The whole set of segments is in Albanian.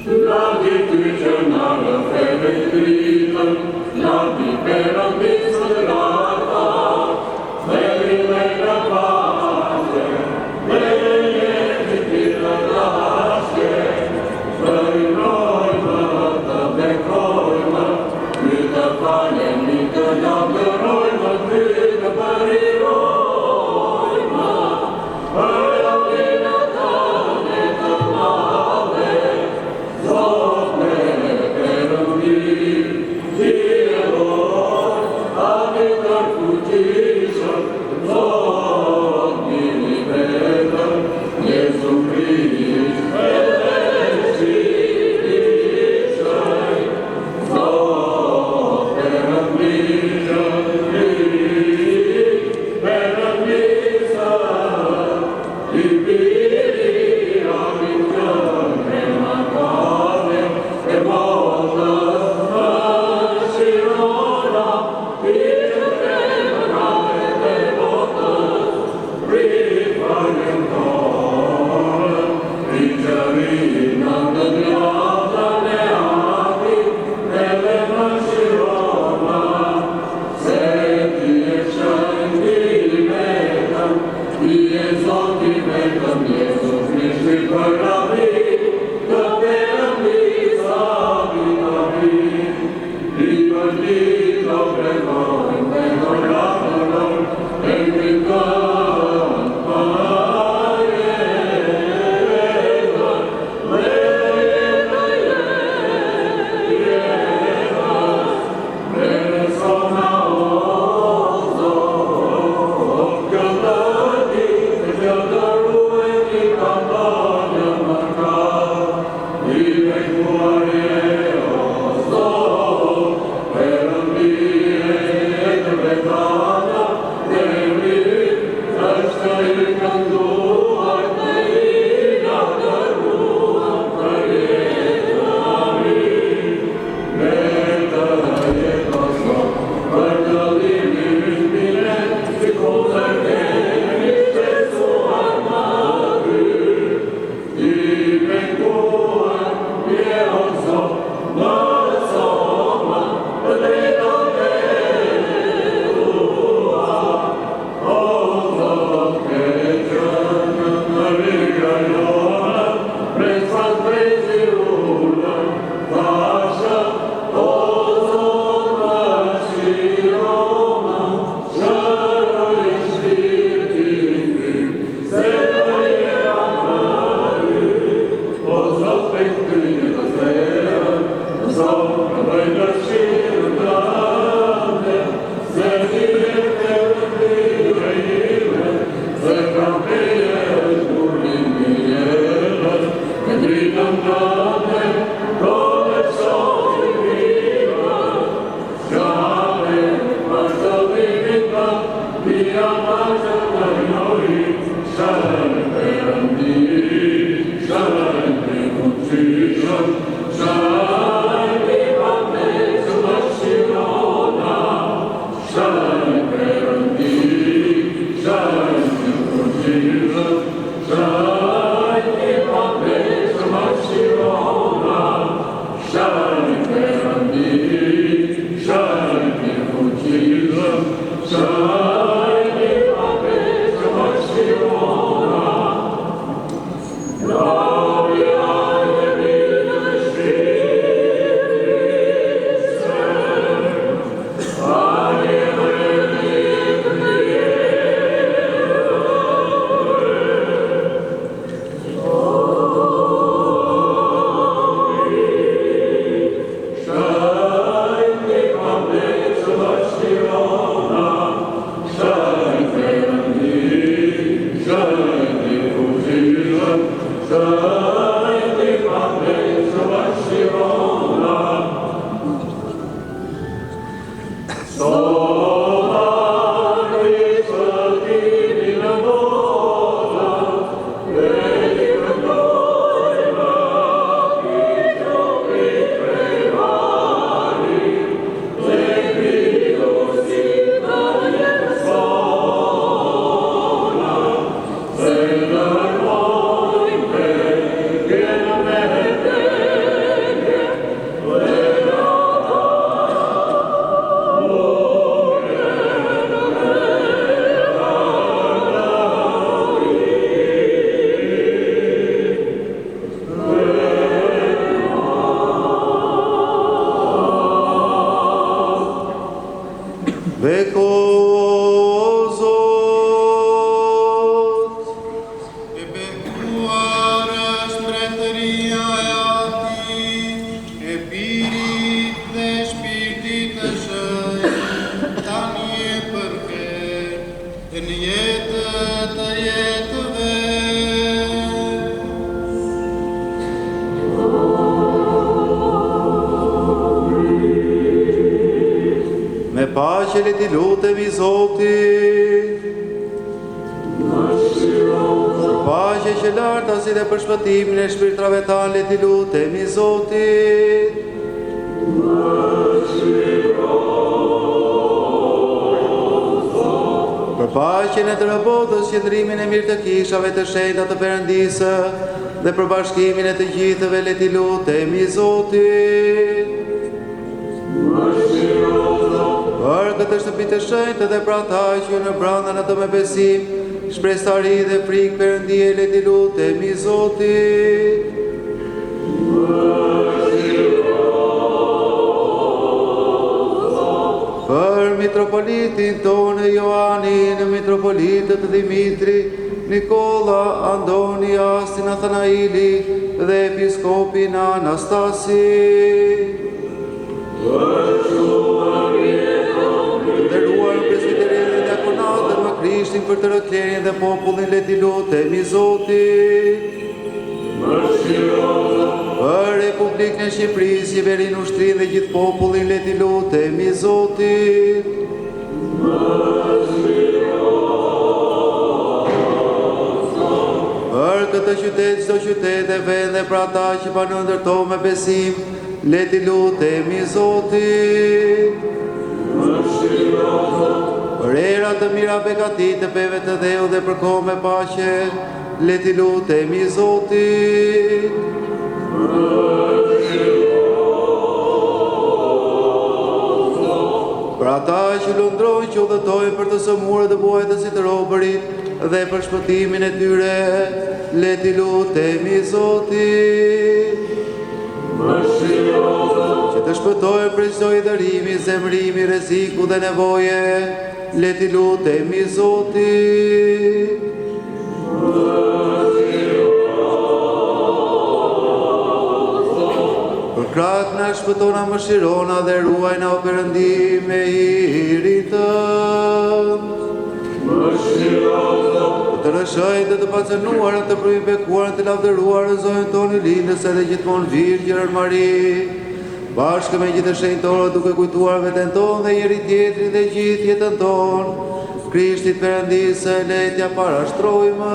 Shine, Beko Zot. E bekuar është mbretëria e Ati, e birit dhe shpirtit të shenjtë, tani e përket në jetët të jetëve. Me paqe le ti lutemi Zotit. Për paqe që lartasit dhe për shpëtimin e shpirtrave tanë le ti lutemi Zotit. Për paqen e të rabotës, qëndrimin e mirë të kishave të shenjta të Perëndisë dhe për bashkimin e të gjithëve le ti lutemi Zotit. Për këtë shtëpi të shenjtë dhe për ata që në branda në të me besim, shpresari dhe frikë Perëndie le ti lutemi Zotit. Për mitropolitin tonë Ioanin, mitropolitët Dimitri, Nikola, Andoni, Astin, Nathanaili dhe episkopin Anastasi. Nderuar presbiterin dhe diakonatën më Krishtin për të rëklerin dhe popullin le ti lutemi Zotit. Për Republikën e Shqipërisë, Qeverinë, Ushtrinë dhe gjithë popullin le ti lutemi Zotit. Për këtë qytet, çdo qytet e vend dhe për ata që banon ndërto me besim, le ti lutemi Zotit. Për era të mira bekati të peve të dheu dhe për kohë me paqe, le ti lutemi Zotit. Për ata që lundrojnë që udhëtojnë për të sëmurë dhe buajtësit të robërit dhe për shpëtimin e tyre, le ti lutemi Zotit. Që të shpëtojnë prej çdo dërimi, zemrimi, rreziku dhe nevoje, le ti lutemi Zotit. Për kratë na shpëtona, mëshirona dhe ruajna o Perëndi me hirin tënd. Të rëshojnë dhe të pacënuar, të përmbekuar, të lavdëruar zonën tonë lindës edhe gjithmonë Virgjën Mari, bashkë me gjithë shenjtorët duke kujtuar veten tonë dhe njëri tjetrin dhe gjithë jetën tonë, Krishtit Perëndisë le t'ja parashtrojmë.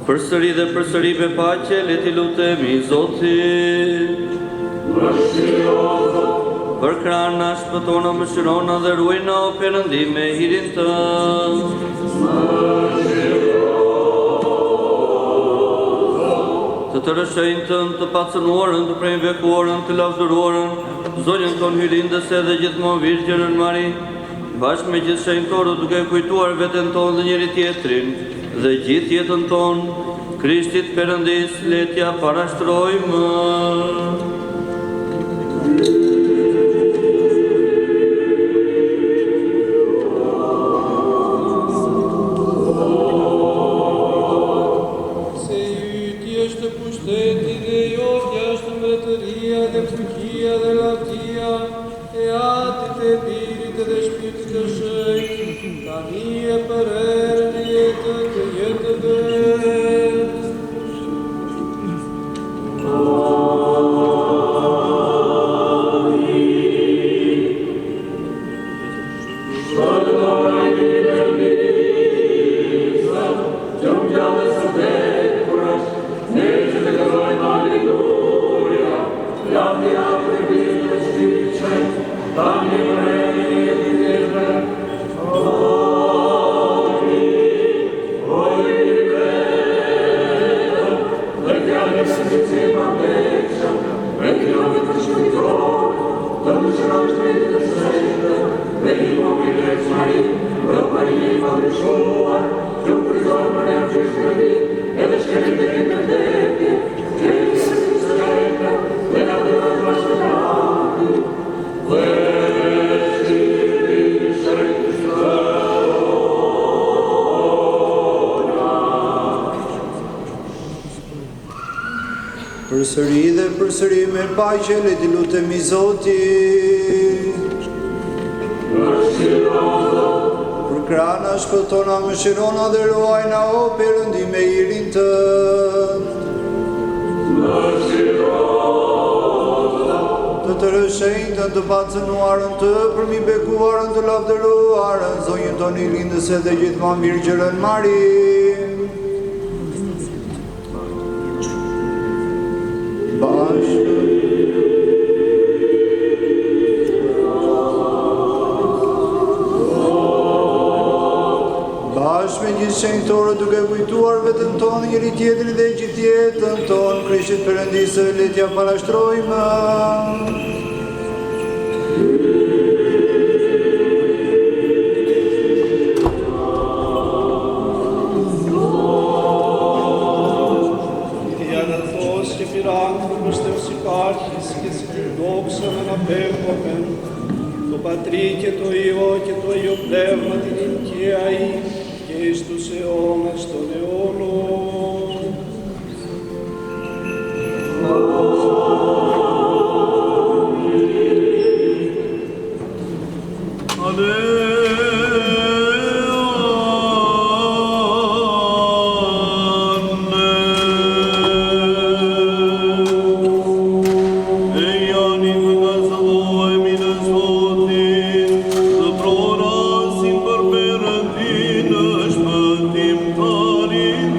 Përsëri dhe përsëri me paqe le ti lutemi Zotit. Për krahun na shpëtona, mëshirona dhe ruajna o Perëndi me hirin tënd. Të rëshënjtë tënd, të pacënuarën, të prembekuarën, të lavdëruarën, zonjën tonë hyrindëse dhe gjithmonë Virgjën Mari, bashkë me gjithë shenjtorët duke kujtuar veten tonë dhe njëri tjetrin dhe gjithë jetën tonë, Krishtit Perëndisë le t'ja parashtrojmë. Se yti është pushteti dhe jotja është mbretëria dhe fuqia dhe lavdia e Atit e Birit dhe Shpirtit të Shenjtë, tani e për erën e jetën të jetëve. Përsëri dhe përsëri me paqe le t'i lutemi Zotit. Për krana shpëtona, mëshirona dhe ruajna o Perëndi me irin tënd. Të tërë shenjtën të pacënuarën të përmi bekuarën të lavdëruarën, zonjën toni lindëse dhe gjithmonë Virgjërën Marinë. Bashkë me gjithë shenjtorët duke kujtuar vetën tonë njëri tjetrin dhe gjithë jetën tonë, Krishtit Perëndisë le t'ja parashtrojmë. Πατρί και το Υιό και το Υιό Πνεύμα την οικία και εις τους αιώνας των αιώνων. Shpëtimtarin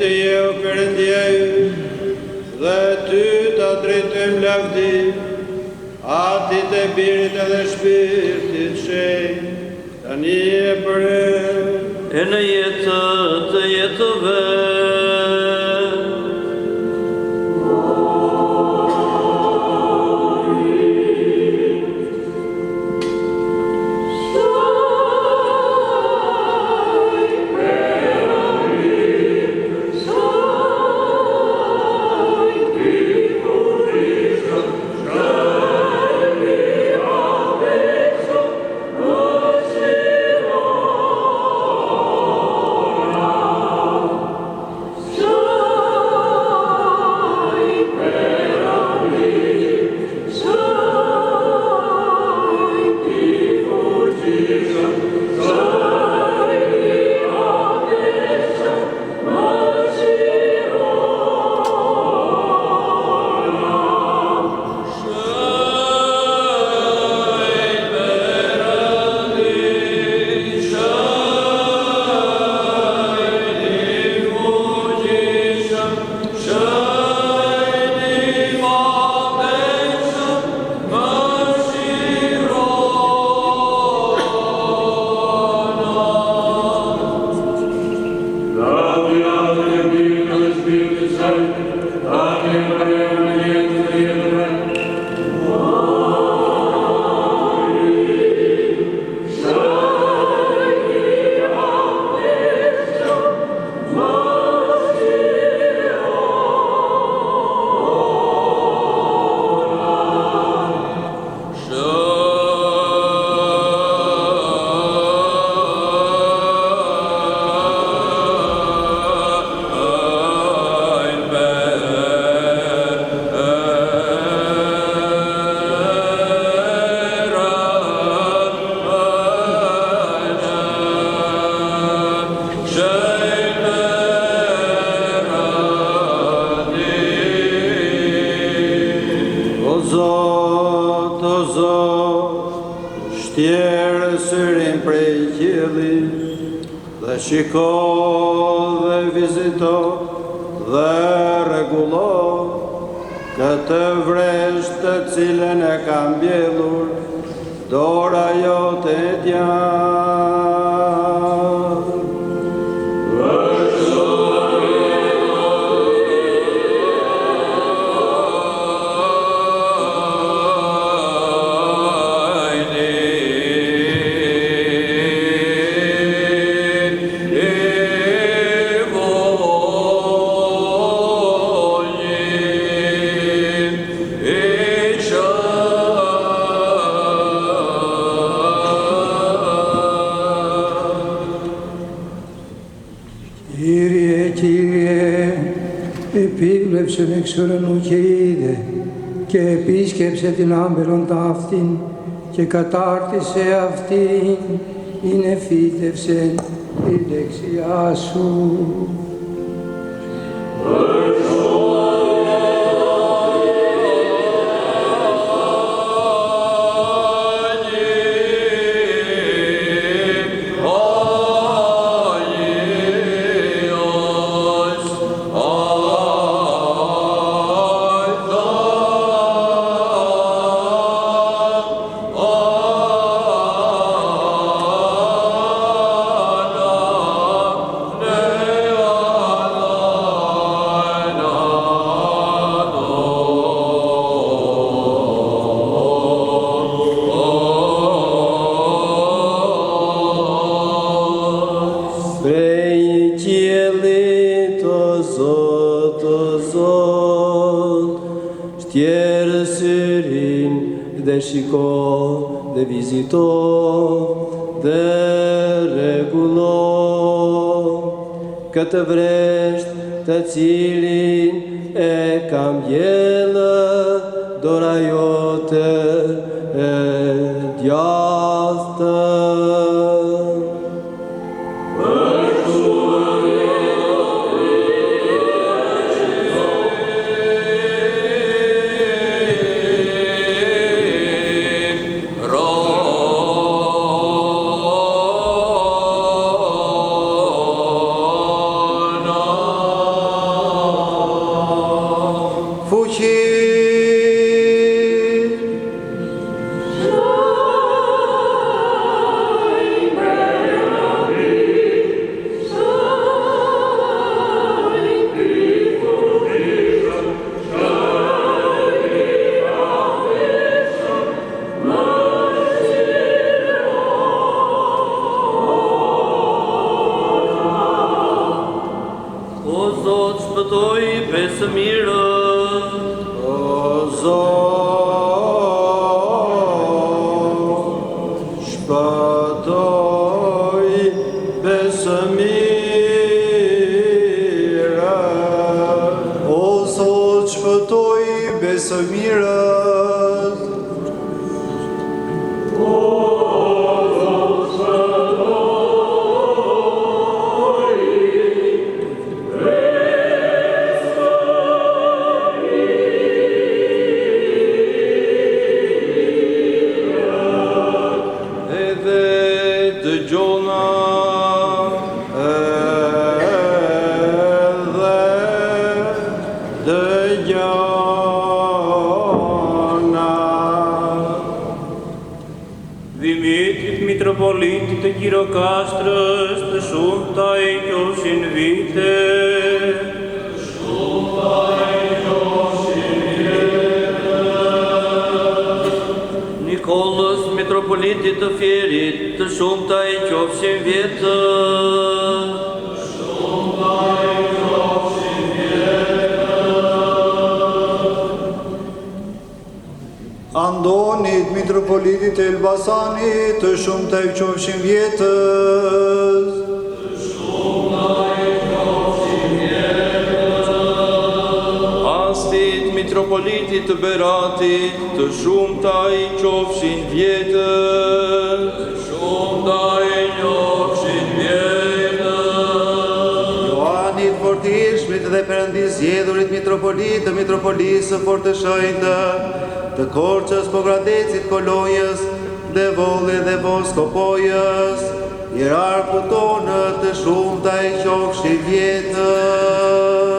të jeu Perëndjeu, dhe ty të drejtojmë lavdi, Atit e Birit edhe Shpirtit Shenjtë, tani e përre. E në jetë të jetëve. Shtjerë syrin prej qiellit, dhe shiko dhe vizito dhe rregullo këtë vresht të cilën e ka mbjellur dora jote e djathtë. Επίβλεψε με εξουρανού και είδε και επίσκεψε την άμπελον ταύτην και κατάρτισε αυτήν, είναι φύτευσεν η δεξιά σου. Dhe shiko, dhe vizito, dhe rregullo këtë vresht të cilin e ka mbjellë dora jote e djathtë. Oh shpëtoj besë mirët. O Zot, shpëtoj besë mirët. O Zot, shpëtoj besë mirët. Vimitit mitropolitit të Gjirokastrës të shumta e qofshin vite. Nikolës mitropolitit të Fierit të shumta e qofshin vjetë. Andonit, mitropolitit e Elbasanit, të shumta i qofshin vjetës. Astit, mitropolitit të Beratit, të shumta i qofshin vjetës. Joanit Fortishmit dhe Perëndis zgjedhurit mitropolit të mitropolisë së Fortë Shenjtë, të Korçës, Pogradecit, Kolonjës, dhe Vollit dhe Voskopojës, hierarku tonë të shumta i qofshin vjetës.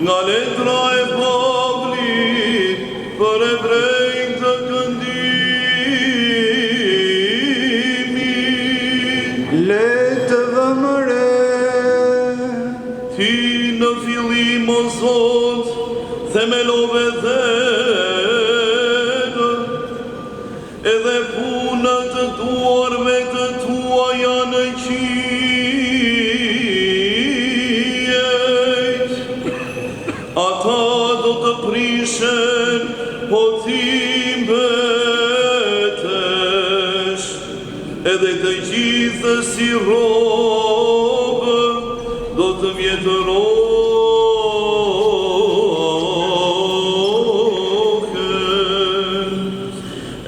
Nga letra e Pavlit për e drejtë të këndimit. Le të vëmëre, Ti në fillim o Zot, themelove dherë, edhe punët të duarve të tua janë qiejt. Ata do të prishen, po ti mbete. edhe të gjithë si robë do të vjetërohen,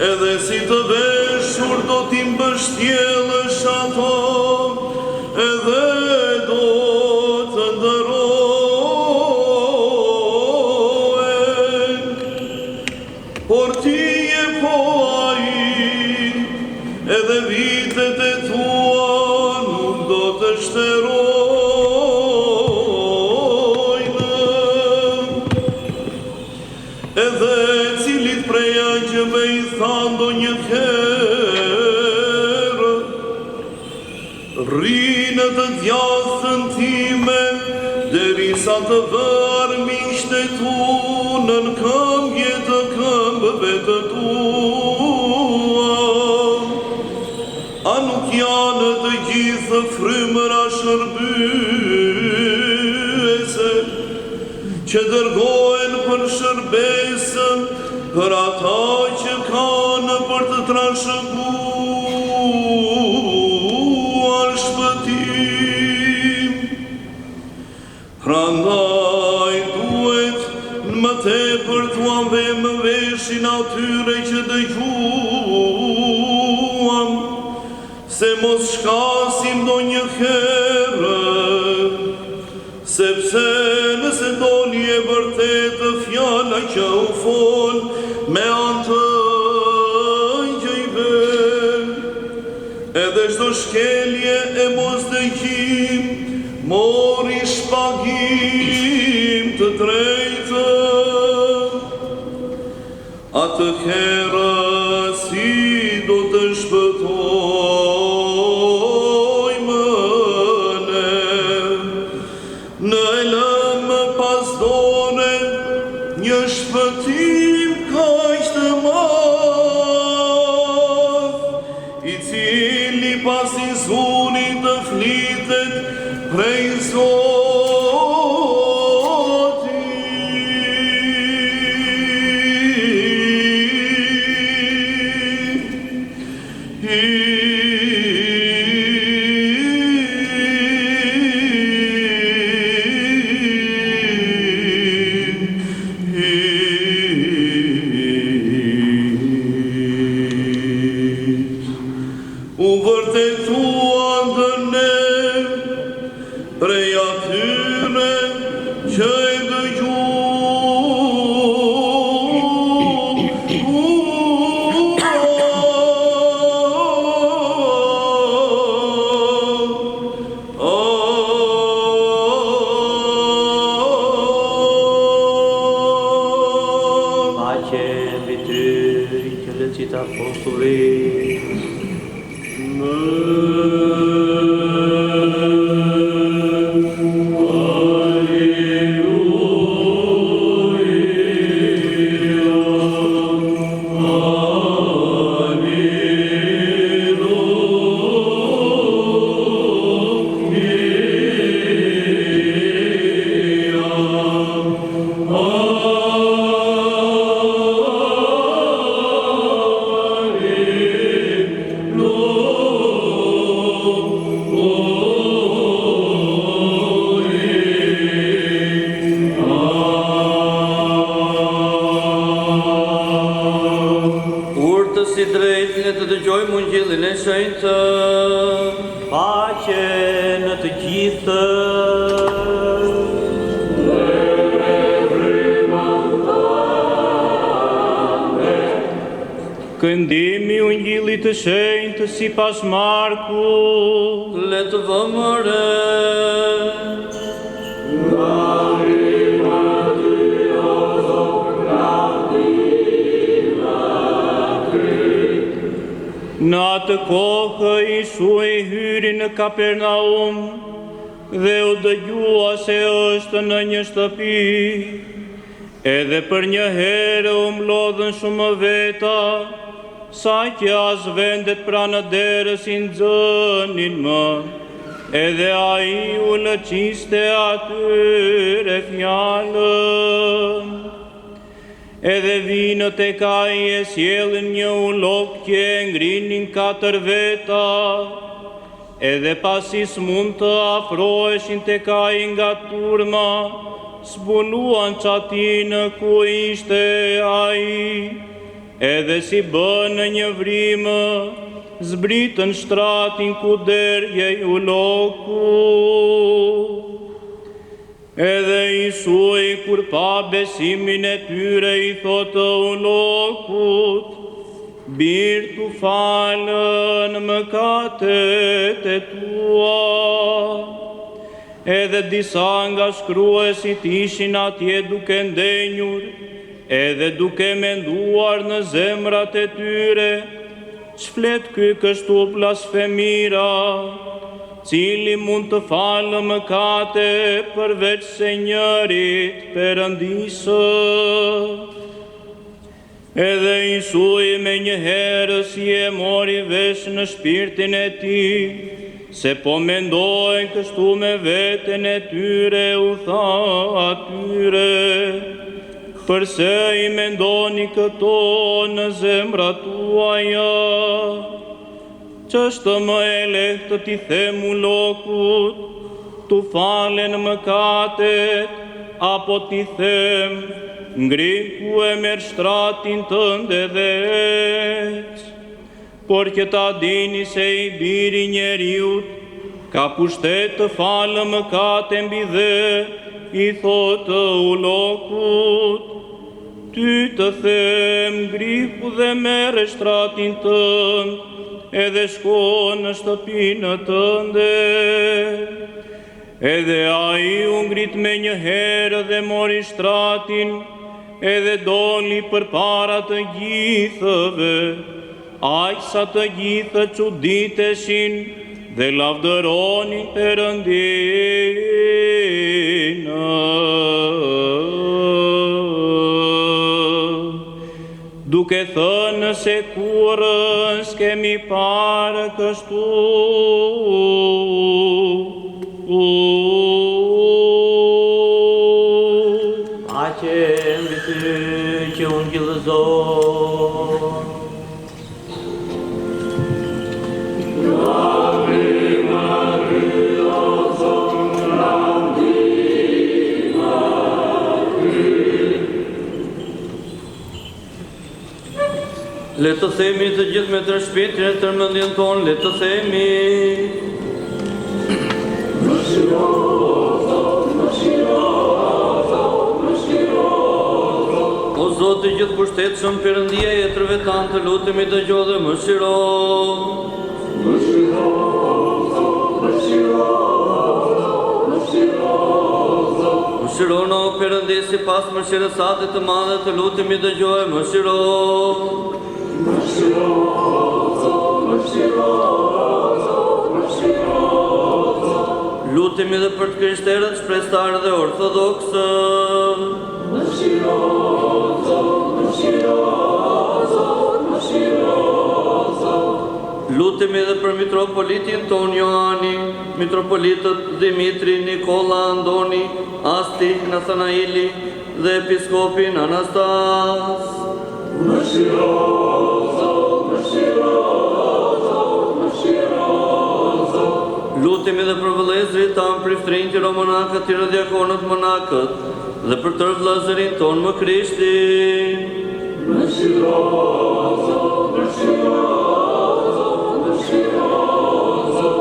edhe si të veshur do t'i mbështjellësh ato, edhe do të ndërohen, por ti je po ai, edhe vitet e tua nuk do të shterojnë, edhe cilit prej angjëve i tha ndonjëherë, rrinë të djathën time, derisa të vërë miqtë e tu në këmbje të këmbëve të tua. A nuk janë të gjithë frymëra shërbyese, që dërgohen për shërbesën për ata që kanë për të trashëguar shpëtim. Prandaj duhet në më tepër t'u avëmë veshin atyre që dëgjuam, se mos shkasim ndonjëherë, sepse nëse doli e vërtetë fjala që u fol me anë të angjëjve, edhe çdo shkelje e mosdëgjim mori shpagim të drejtë, atëherë si do të shpëtojmë ne, në lëmë pas dore një shpëtim kaq të madh, i cili pas i zunit të flitet prej u vërtetua ndë ne, prej atyre që e Pace mbi ty që lëcit apostullit. Si drejt në të dëgjojmë ungjillin e shenjtë. Paqe në të gjithë. Këndimi ungjillit të shenjtë sipas Markut. Le të vëmë re. Në atë kohë Isu i hyri në Kapernaum dhe u dëgjua se është në një shtëpi, edhe për një herë u mlodhën shumë veta, sa që as vendet pranë derës i nxënin më, edhe ai u lëqiste atyre fjalën. edhe vinë te kaj e sjellin një ulok që e ngrinin 4 veta, edhe pasi s'mund të afroheshin te kaj nga turma, zbuluan qatinë ku ishte ai, edhe si bënë një vrimë, zbritën shtratin ku derjej uloku. Edhe Isui kur pa besimin e tyre i thotë ulokut, birë tu falën mëkatet e tua. Edhe disa nga shkruesit ishin atje duke ndenjur, edhe duke menduar në zemrat e tyre, ç'flet ky kështu blasfemira, cili mund të falë mëkate përveç se njërit Perëndisë. Edhe Isui me një herë si e mori vesh në shpirtin e tij, se po mendojnë kështu me veten e tyre, u tha atyre, përse i mendoni këto në zemrat tuaja? Ç'është më e lehtë t'i them ulokut, tu falen mëkatet, apo t'i them, ngri ku e merr shtratin tënde dhe ec? Por që ta dini se i biri njeriut ka pushtet të falë mëkate mbi dhe, i thotë ulokut, ty të them, ngrihu dhe merre shtratin tënd, edhe shko në shtëpinë tënde. Edhe ai u ngrit me një herë dhe mori shtratin, edhe doli përpara të gjithëve, aq sa të gjithë çuditeshin dhe lavdëronin Perëndinë. Duke thënë se kurrë s'kemi parë kështu. Aqe mbi ty që unë gjillëzoj. Le të themi të gjithë me tërë shpirtin e tërmendjen tonë, le të themi. O Zot i gjithë pushtetshëm, Perëndia e jetërve tanë, të lutemi dëgjoj dhe më shiro. Më shirono, Perëndi, sipas mëshirës sate të madhe, të lutemi dëgjoj më shiro. Lutemi dhe për të krishterët shprestarë dhe ortodoksë. Lutemi dhe për mitropolitin ton Joani, mitropolitët Dimitri, Nikola, Andoni, Asti, Nathanaili dhe episkopin Anastas. Lutemi dhe për vëllezërit tanë, priftrinjtë, romonakët, tjerë diakonët, monakët, dhe për tërë vëllezërin tonë më Krishtin.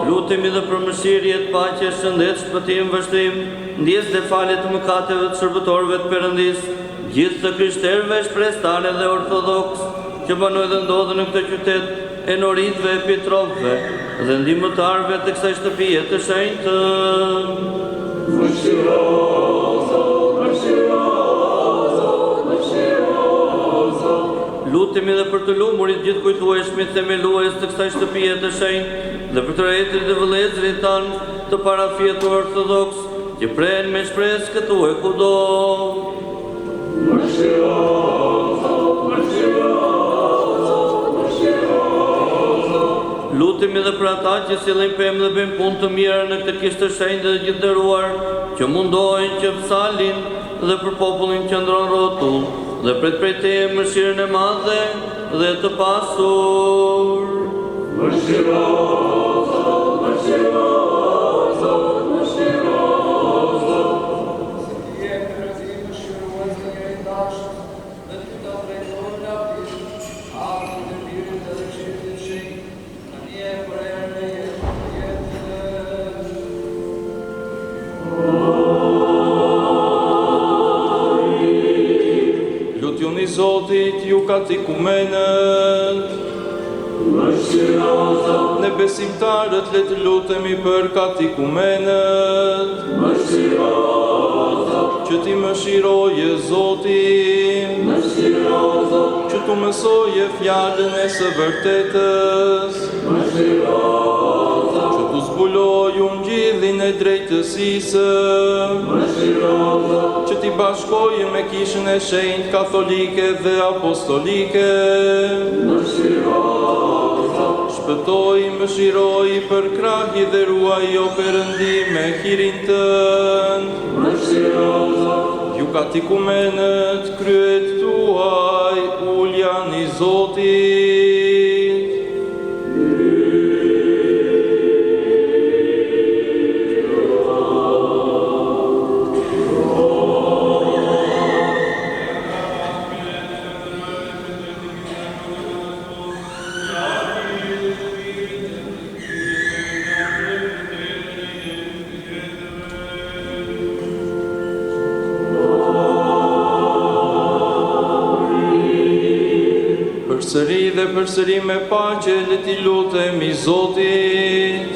Lutemi dhe për mëshirjet, paqe, shëndet, shpëtim, vështrim, ndjes dhe falje të mëkateve të shërbëtorëve të Perëndis, gjithë të krishterëve shprestarë dhe ortodoks, që banojnë dhe ndodhen në këtë qytet, enoritëve, epitropëve dhe ndihmëtarëve të kësaj shtëpie të shenjtë. Lutemi dhe për të lumurit gjithë kujtueshmit themelues të kësaj shtëpie të shenjtë dhe për të rretrit dhe vëllezërit tanë të parafietur ortodoks që prejnë me shpresë këtu e kudo. Lutemi dhe për ata që sjellin pemë dhe bëjnë punë të mirë në këtë kishë të shenjtë dhe gjithënderuar, që mundohen që fsalin dhe për popullin që ndron rrotull, dhe pret prej te mëshirën e madhe dhe të pasur. Lutjuni Zotit, ju katikumenët. Ne besimtarët le të lutemi për katikumenët. Që ti mëshiroje Zotin, që tu mësoje fjallën e së vërtetës, që tu zbuloj ungjillin e drejtësisë, që ti bashkoje me kishën e shenjtë katolike dhe apostolike. Shpëtoj, mëshiroj për krahi dhe ruaj o Perëndim me hirin tënd. Ju katikumenët, kryet tuaj, uljan i Zotit. Përsëri dhe përsëri me paqe le t'i lutemi Zotit.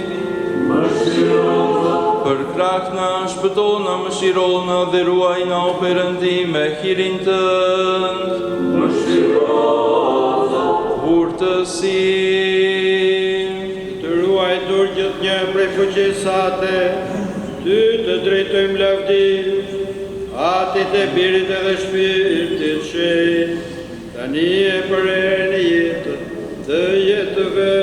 Për krahna, shpëtona, mëshirona dhe ruajna o Perëndim me hirin tënd. Urtësim. Të ruaj dur gjithnjë prej fuqisate, ty të drejtojmë lavdi, atit e birit edhe shpirtit shenjtë, tani e për erën e jetën të jetëve.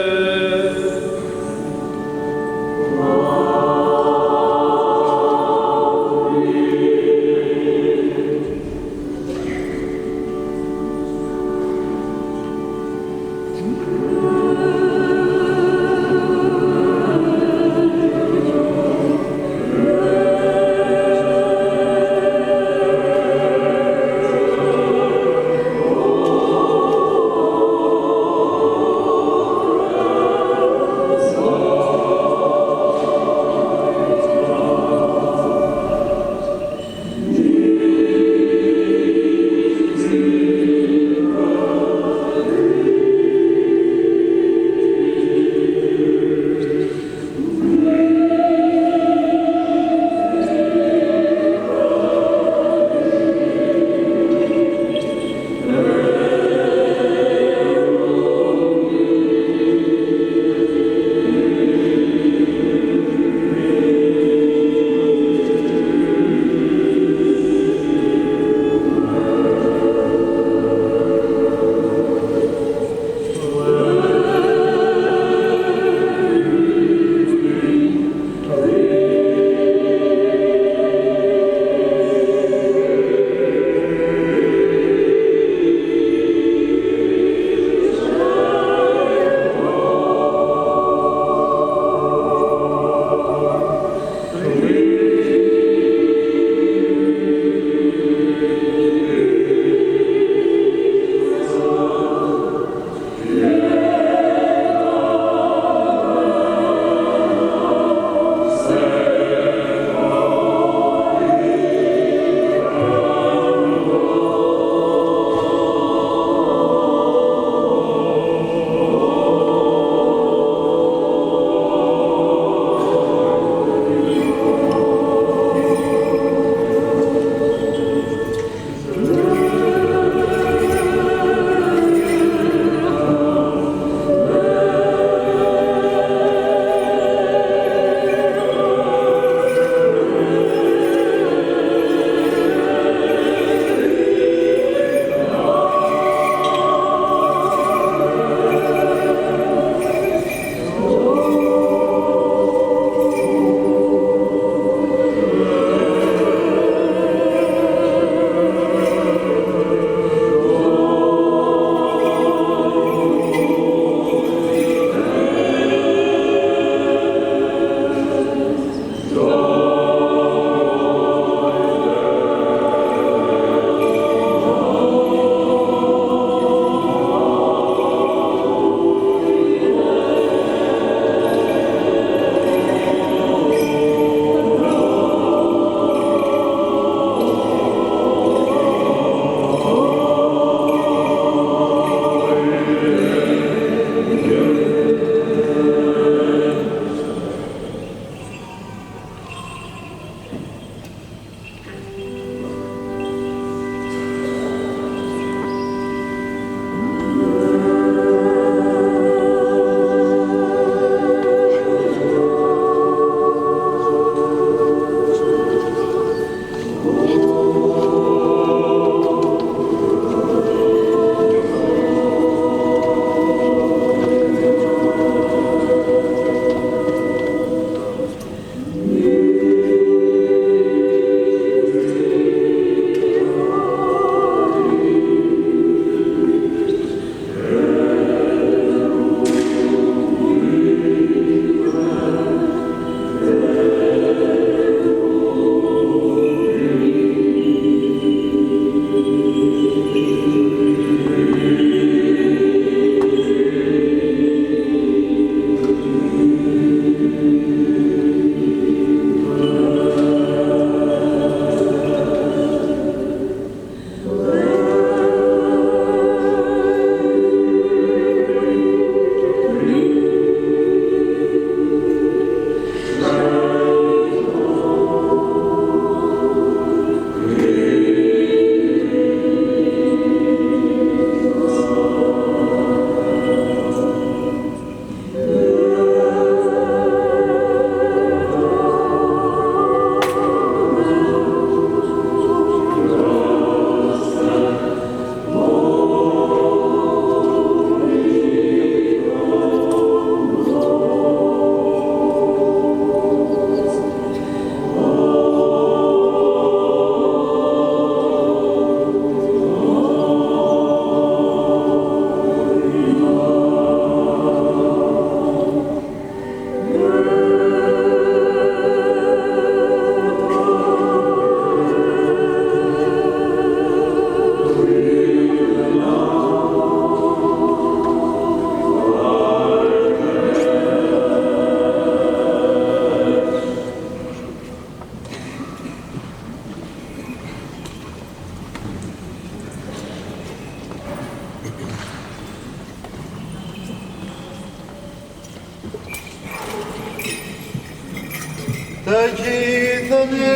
të gjithën e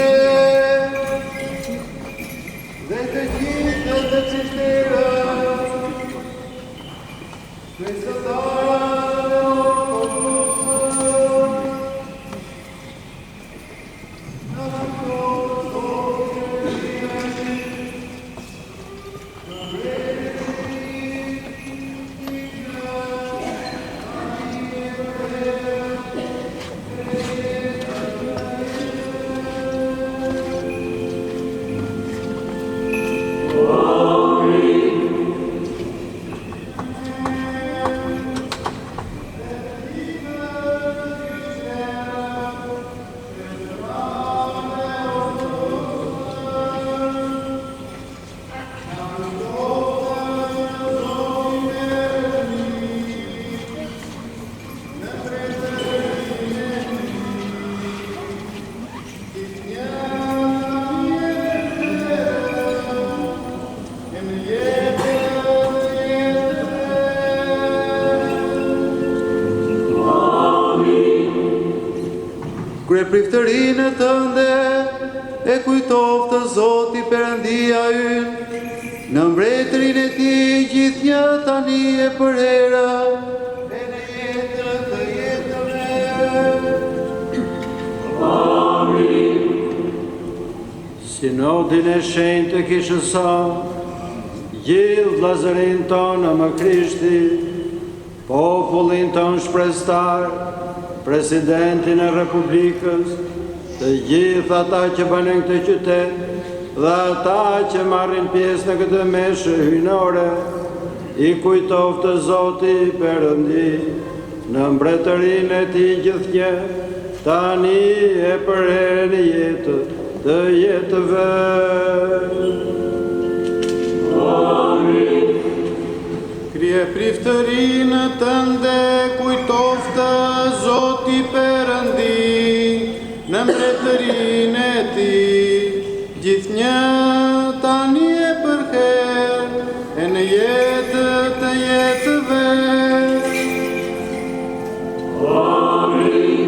dhe të gjithën dhe qishtera, Kristëtarë dhe ortodoksë, në priftërinë tënde e kujtoft të Zoti Perëndia ynë, në mbretërinë e tij gjithnjë tani e përhera, e në jetën të jetëve. Amin. Sinodin e shenjtë të Kishës së, gjithë vllazërinë tonë më Krishti, popullin tonë shprestar, Presidentin e Republikës, të gjithë ata që banë në këtë qytet dhe ata që marrin pjesë në këtë meshë hyjnore, i kujtoft të Zoti Perëndi në mbretërinë e tij gjithnjë, tani e përherën e jetës të jetëve. Amin. Krije priftërinë tënde kujtoft të Zoti Perëndi në mbretërinë e tij gjithnjë tani e përherë e në jetë të jetëve. Amin.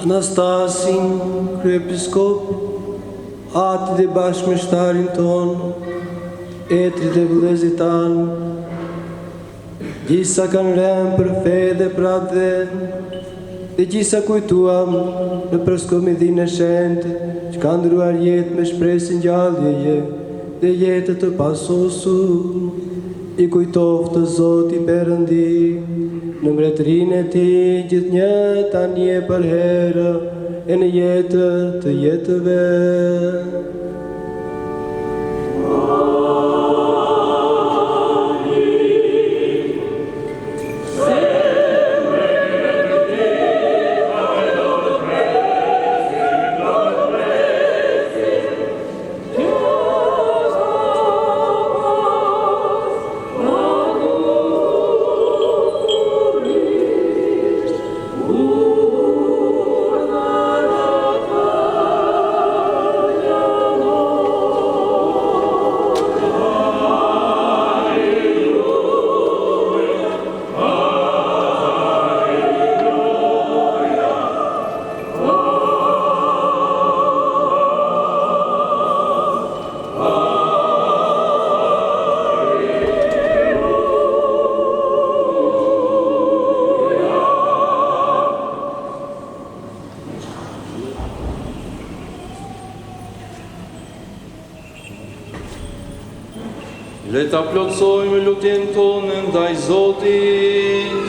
Anastasin, kryepiskop, atë dhe bashkëmështarin tonë, etrit e vëllezërit tanë, gjithsa kanë rënë për fe dhe për atë dhe gjithsa kujtuam në përskomidhinë e shenjtë që kanë ndruar jetë me shpresën gjalljeje dhe jetë të pasosur, i kujtoft të Zoti Perëndi në mbretërinë e tij gjithnjë tani e përherë e në jetë të jetëve. Le ta plotsojmë lutjen tonë ndaj Zotit.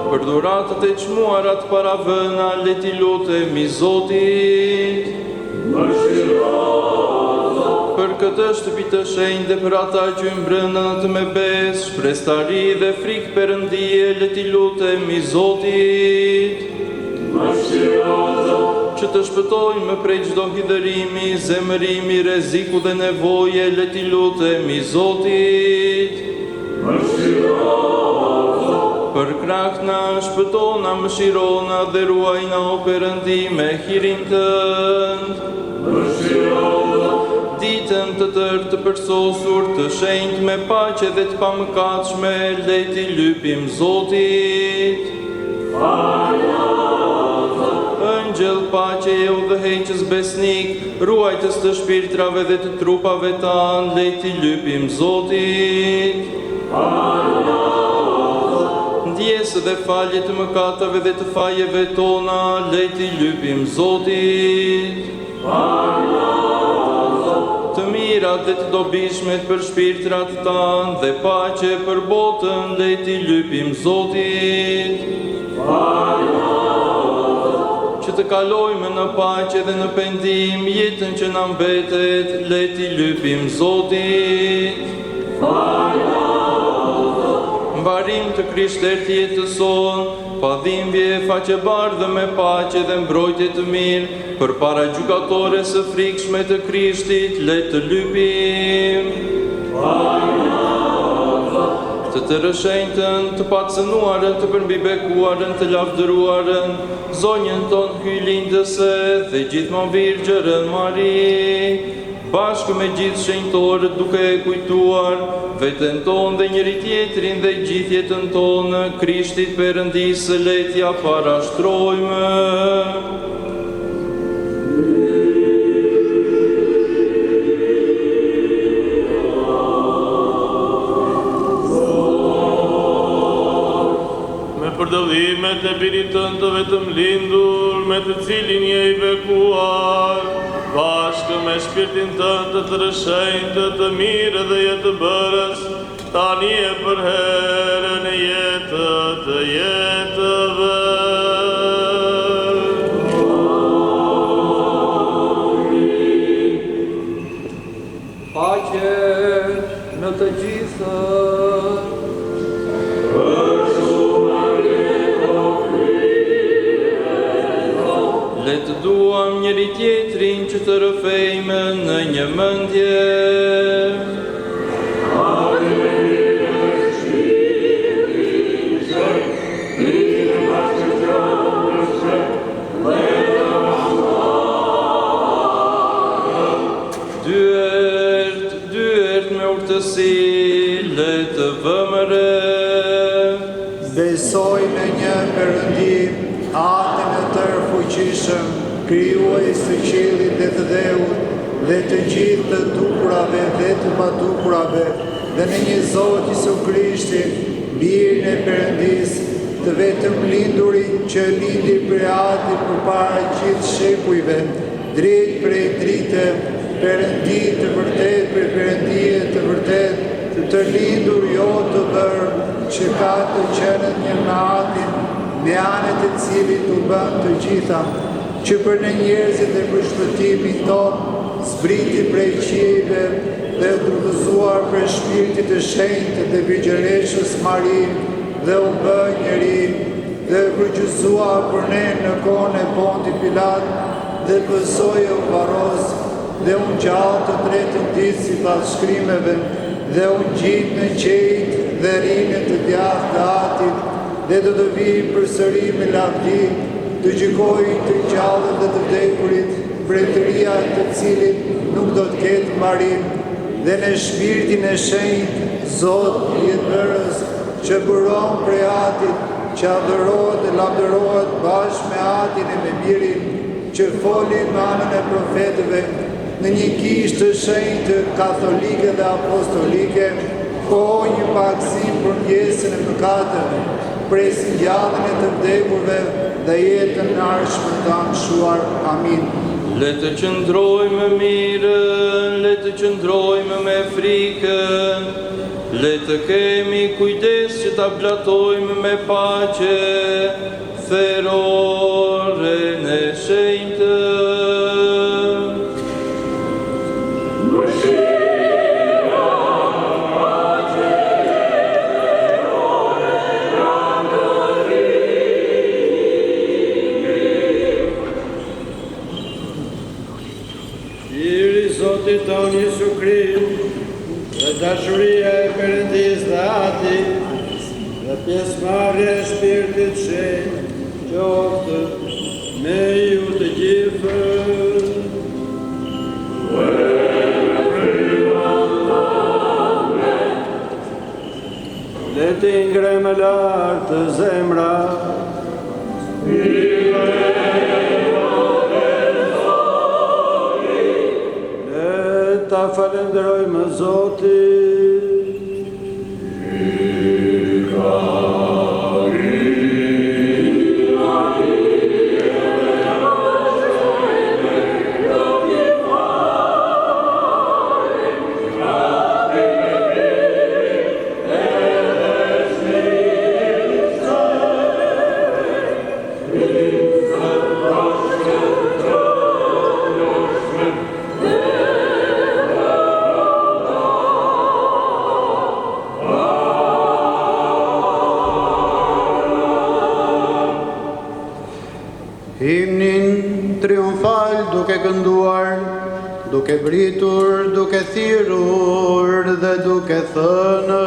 Për dhuratët e çmuarat para vëna, le t'i lutemi Zotit. Për këtë shtëpi të shenjtë dhe për ata që mbrënën me besë, shpresëtari dhe frikë Perëndie, le t'i lutemi Zotit. Që të shpëtojmë prej çdo hidhërimi, zemërimi, rreziku dhe nevoje, le t'i lutemi Zotit. Për krahët na shpëtona, mëshirona dhe ruajna o Perëndi me hirin tënd. Ditën të tërë të përsosur, të shenjtë me paqe dhe të pamëkatshme, leti lypim Zotit. Ëngjëll paqe e udhëheqës besnik, ruajtës të shpirtrave dhe të trupave tanë, leti lypim Zotit. Ndjesë dhe falje të mëkatave dhe të fajeve tona, leti lypim Zotit. Të mirat dhe të dobishmet për shpirtrat tanë dhe paqe për botën, leti lypim Zotit. Që të kalojmë në paqe dhe në pendim jetën që na mbetet, leti lypim Zotit. Mbarim të Krishter të jetëson, pa dhimbje, faqebardhë me paqe dhe mbrojtje të mirë, për para gjykatore së frikshme të Krishtit, le të lypim. Të rëshenjtën, të pacënuarën, të përmbibekuarën, të lavdëruarën, zonjën tonë hyjlindëse dhe gjithmonë Virgjërën Mari, bashkë me gjithë shenjtorët duke e kujtuar veten tonë dhe njëri tjetrin dhe gjithë jetën tonë, Krishtit Perëndisë letja parashtrojmë. Përdallimet e birit tënd të vetëm lindur, me të cilin je i bekuar, bashkë me shpirtin tënd të rëshenjtë, të mirë dhe jetë bërës, tani e për herën e jetë të jetëve. Paqe në të gjithë. Le të duam njëri tjetrin që të rëfejmë në një mendje. Dyert me urtësi, le të vëmëre. Besoj në një Perëndim, Atën e tërë fuqishëm, krijues të qiellit dhe të dheut, dhe të gjithë të dukurave dhe të padukurave, dhe në një Zot Jezu Krishtin, birin e Perëndisë, të vetëm lindurit që lindi prej Atit përpara gjithë shekujve, drejt prej drite, Perëndi të vërtet për Perëndie të vërtet, të lindur jo të bërë, që ka të qenë një me Atin, me anët e cilit u bën të gjitha, që për në njerëzit e për shpëtimin tonë, zbriti prej qiejve dhe u drugëzuar për shpirtit të shenjtë dhe Virgjëreshës Marin, dhe u bë njeri, dhe u përgjysua për ne në kohën e Ponti Pilat, dhe pësoi u varos, dhe u ngjall të tretën ditë sipas shkrimeve, dhe u ngjit në qejt dhe rinën të djathtë të Atit, dhe do të vijë përsëri me lavdi, të gjykojë të gjallët dhe të vdekurit, mbretëria të cilit nuk do të ketë mbarim, dhe në shpirtin e shenjtë, Zot jetëbërës, që buron prej Atit, që adhurohet dhe lavdërohet bashkë me Atin e me Birin, që folin me anën e profetëve, në një kishë të shenjtë katolike dhe apostolike, kohë një paksim për ndjesën e mëkateve, presin gjallën e të vdekurve dhe jetën në ardhshme të anëshuar. Amin. Le të qëndrojmë mirën, le të qëndrojmë me frikën, le të kemi kujdes që ta blatojmë me paqe, theroren e shenjtë. Zotit tonë Jezu Krisht, dhe dashuria e Perëndisë dhe Atit, dhe pjesëmarrja e Shpirtit Shenjtë, qoftë me ju të gjithë. më lartë të zemra. Le ta falenderojmë Zotin. Himnin triumfal duke kënduar, duke britur, duke thirrur dhe duke thënë.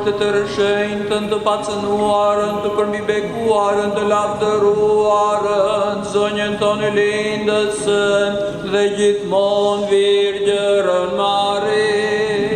të tërëshënjtën, të pacënuarën, të përmbibekuarën, të lavdëruarën, zonjën tonë lindësën dhe gjithmonë Virgjërën Mari.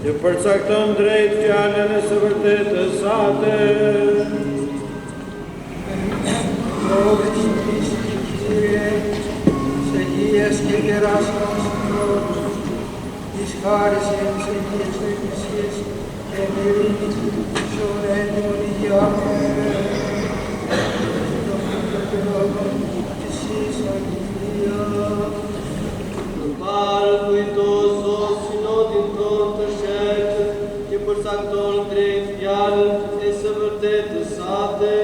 që përcakton drejt fjalën e së vërtetës sate. Se guías que quieras nosotros, discares y enseñes de Mesías, que me viniste sobre el Parë kujtoso sinodin tonë të shenjtë, që përcakton drejt fjalën e së vërtetës sate.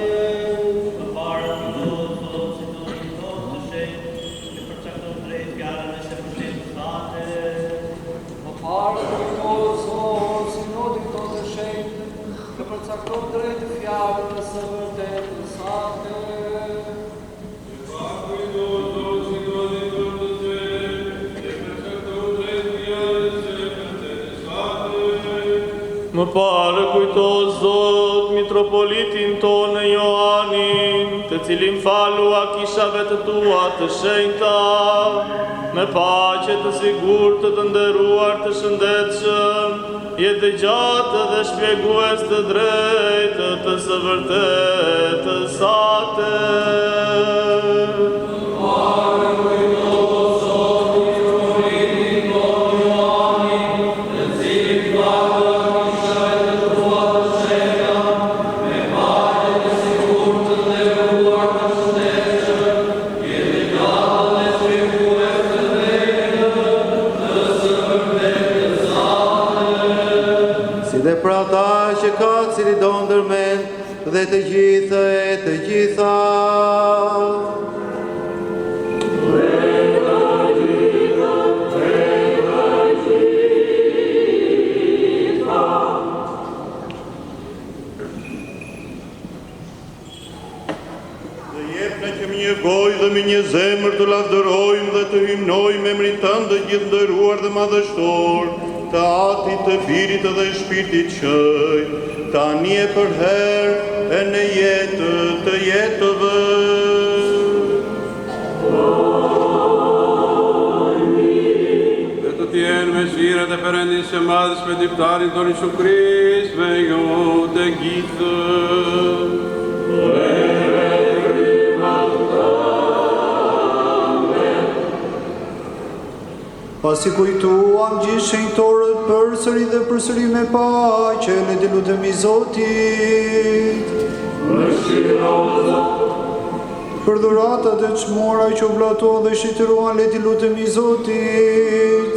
Parë kujtoso sinodin tonë të shenjtë, që përcakton drejt fjalën e së vërtetës sate. Parë kujtoso sinodin tonë të shenjtë, që përcakton drejt fjalën e së vërtetës sate. Më parë kujto Zot mitropolitin tonë Ioanin, të cilin falua kishave të tua të shenjta, me paqe të sigurt të nderuar të shëndetshëm, jetë gjatë dhe shpjegues të drejtë të së vërtetës sate. Dhe për ata që ka cili do ndërmend dhe të gjithë e të gjitha. Dhe jepna që me një gojë dhe me një zemër të lavdërojmë dhe të hymnojmë emrin tënd të gjithë nderuar dhe madhështor, të Atit, të Birit dhe Shpirtit qëj, tani e për herë e në jetë të jetëve. Dhe të tjerë me shirat e Perëndisë së Madhës me diptarin tonë Isu Krist, me ju të gjithë. Pasi kujtuam gjithë shenjtorët përsëri dhe përsëri me paqe, le të lutemi Zotit. Për dhuratat e çmuara që u vllatuan dhe shitëruan, le të lutemi Zotit.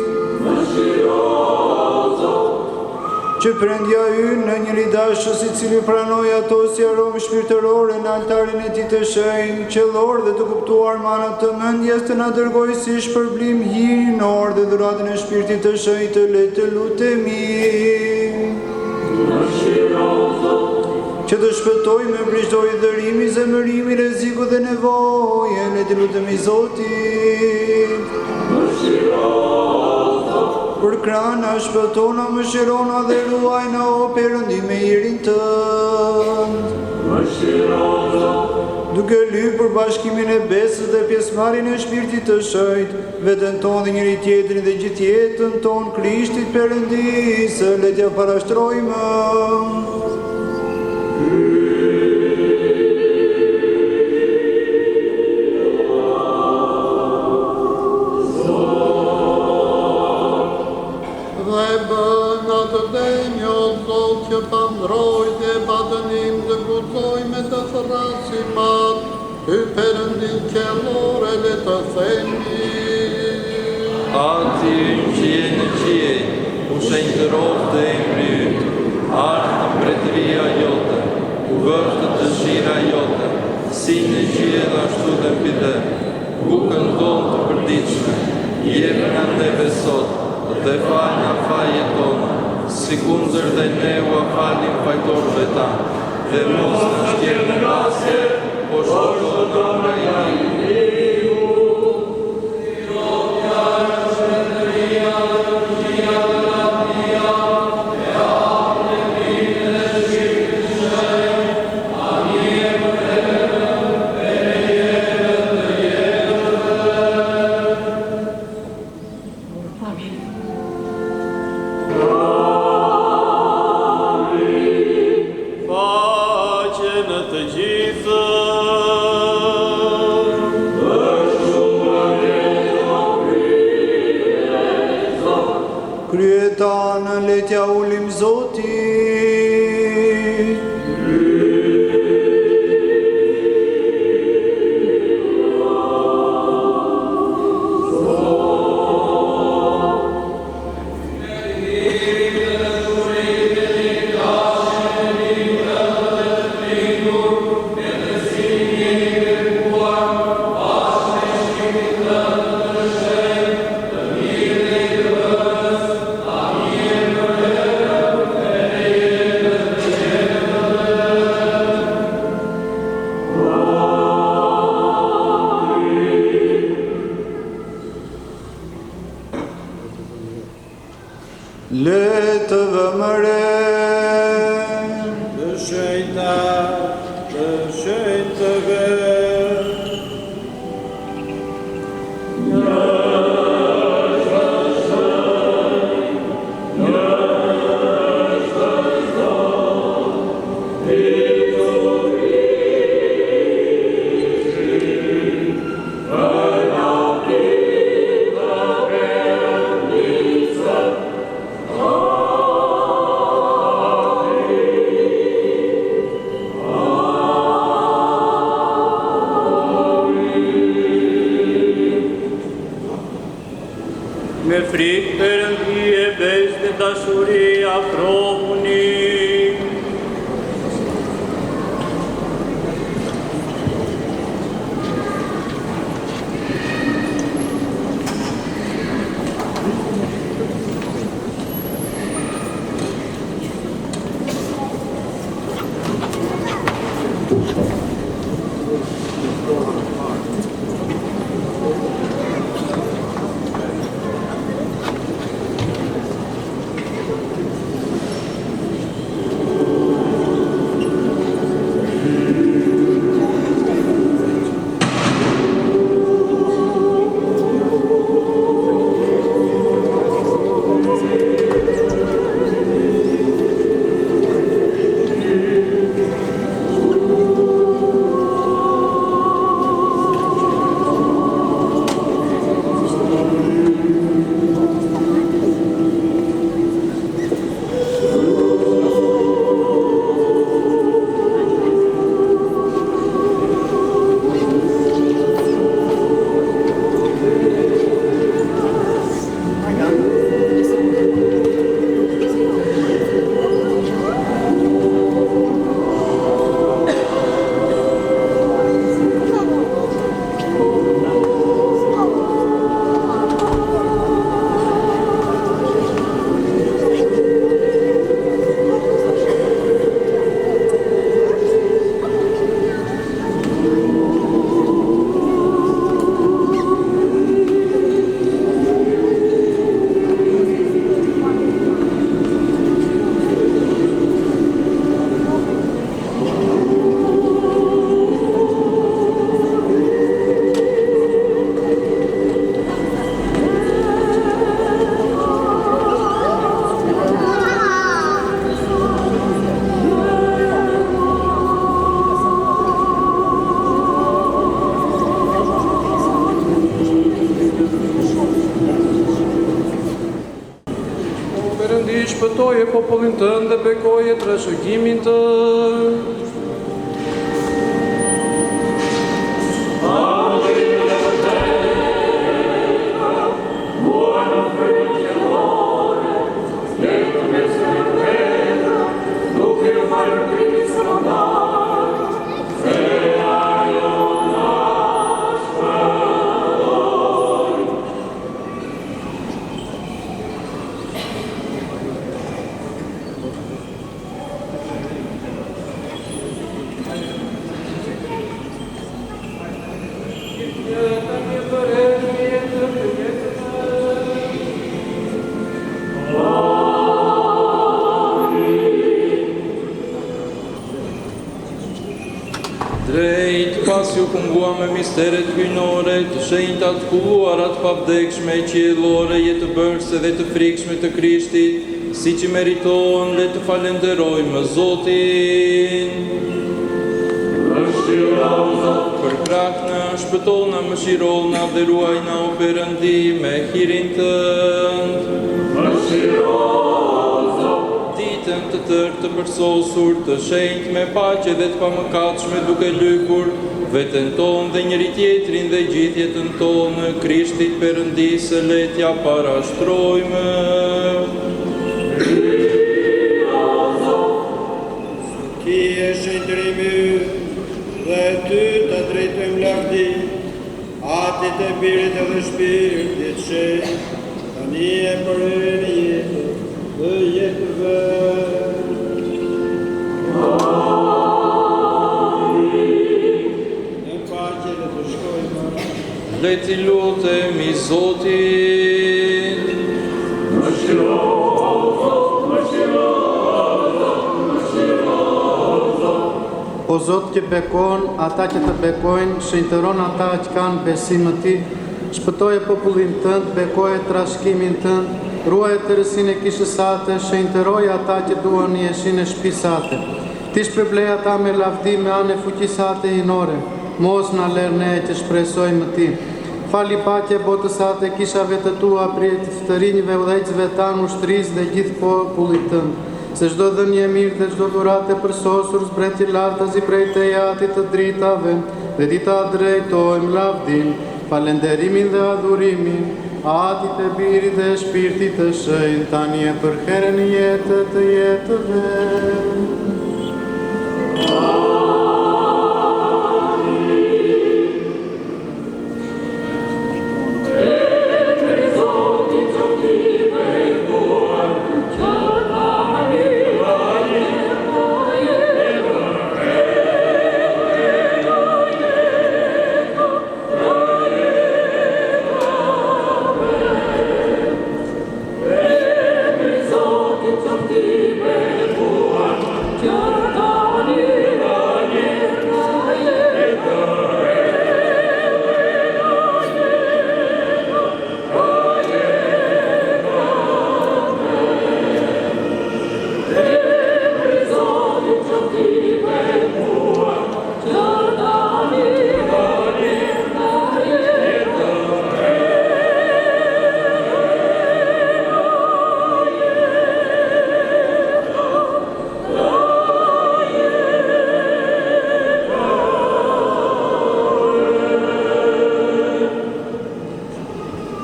Që Perëndia ynë në njëri dashës i cili pranoi ato si aromë shpirtërore në altarin e tij të shenjtë, qellor dhe të kuptuar manat të mendjes, të na dërgojë si shpërblim hirinor dhe dhuratën e Shpirtit të shenjtë, le të lutemi. Që të shpëtojmë prej çdo dërimi, zemërimi, rreziku dhe nevoje, le të lutemi Zotit. Për krana shpëtona, mëshirona dhe ruajna o Perëndi me irin tënd. Duke lypur për bashkimin e besës dhe pjesëmarrjen e Shpirtit të shenjtë, veten tonë dhe njëri tjetrin dhe gjithë jetën tonë Krishtit Perëndisë, le t'ja parashtrojmë. Dhe bën atë denjë o Zot që pa mbrojtje e pa dënim të guxoj me të thrasimat, ty Perëndin qellore le të themi. Ati që je në qiell, u shenjtërov të emri yt, ardh në mbretëria jote, u vësh të dëshira jote, si në qiell ashtu dhe mbi të, bukën tonë të përditshme, jep na neve sot, dhe fal nga fajet tona, si kundër dhe ne u falim fajtorëve tanë, dhe mos në shkjerë në rasje, po shkotona nga i Amin. në letja ulim Zotit. Le të vëmëre, të shenjta, të shenjtëve. Me frikë Perëndi e besë dhe dashuri afrohuni. Shpëtoje popullin tënd dhe bekoje trashëgimin tënd. Drejt pas ju kungua me misteret hyjnore, të shenjta të kulluarat pavdekshme, qiellore, jetë bërëse dhe të frikshme të Krishtit, si që meriton dhe të falenderojmë Zotin. Për krahna, shpëtolna, mëshirolna dhe ruajna o Perëndi me hirin tënd. Ditën të tërë të përsosur, të shenjtë me paqe dhe të pamëkatshme duke lypur veten tonë dhe njëri tjetrin dhe gjithë jetën tonë Krishtit Perëndisë letja parashtrojmë. Ki e shenjtërimi dhe ty të drejtojmë lavdi, atit e birit edhe shpirtit shenjtë, tani e për hyrjen e jetës dhe jetëve. Në paqe dhe të shkojmë. Le t'i lutemi Zotin. O Zot që bekon, ata që të bekojnë, shenjtëron ata që kanë besim në Ti, shpëtoje popullin tënd, bekoje trashëgimin tënd, ruaje tërësinë e kishës sate, shenjtëroje ata që duan jeshin e shtëpisë sate. Ti shpërblej ata me lavdi me anë e fuqisë sate hinore, mos na lër ne që shpresojmë Ti. Fali paqe botës sate, kishave të tua, prijet të rinjve, udhëheqësve tanë, ushtrisë dhe gjithë popullit tënd. Se çdo dhënie mirë dhe çdo dhuratë e përsosur zbreti lartazi prej Teje atit të dritave, dhe Ti ta drejtojmë lavdin, falenderimin dhe adhurimin, atit e birit dhe shpirtit të shenjtë, tani e për herën e jetës të jetëve.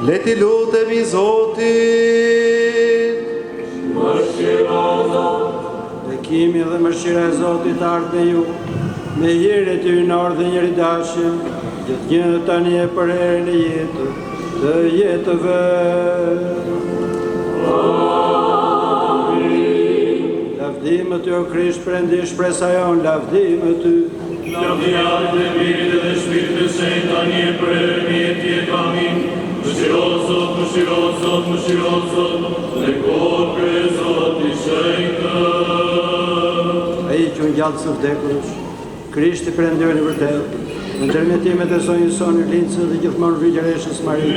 Le t'i lutemi Zotit. Bekimi dhe mëshira e Zotit ardhë me ju, me hire të ynor dhe njëri dashje, gjithë një tani e për herën e jetës të jetëve. Lavdimë ty o Krisht Perëndi, shpresa jon, lavdimë ty. Lavdia dhe birit dhe shpirtit të shenjtë, tani e për herën e jetës. Amin. Mëshiro Zot, mëshiro Zot, mëshiro Zot, dhe kokë e Zot i shenjtë. Ai që ngjallë së vdekurës, Krishti Perëndori në vërtetë, në ndërmjetimet e zonjës sonë Lincë dhe gjithmonë Virgjëreshës Maria.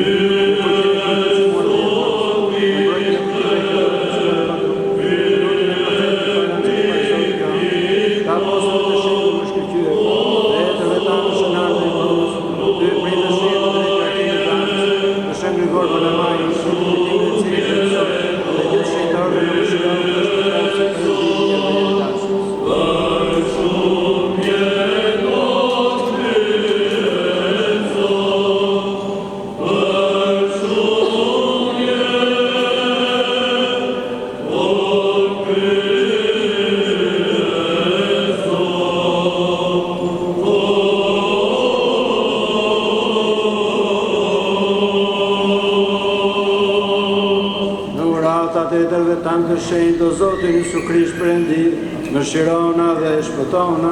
Tanë të shenjtë o Zotin Isu Krisht Perëndi, mëshirona dhe shpëtona.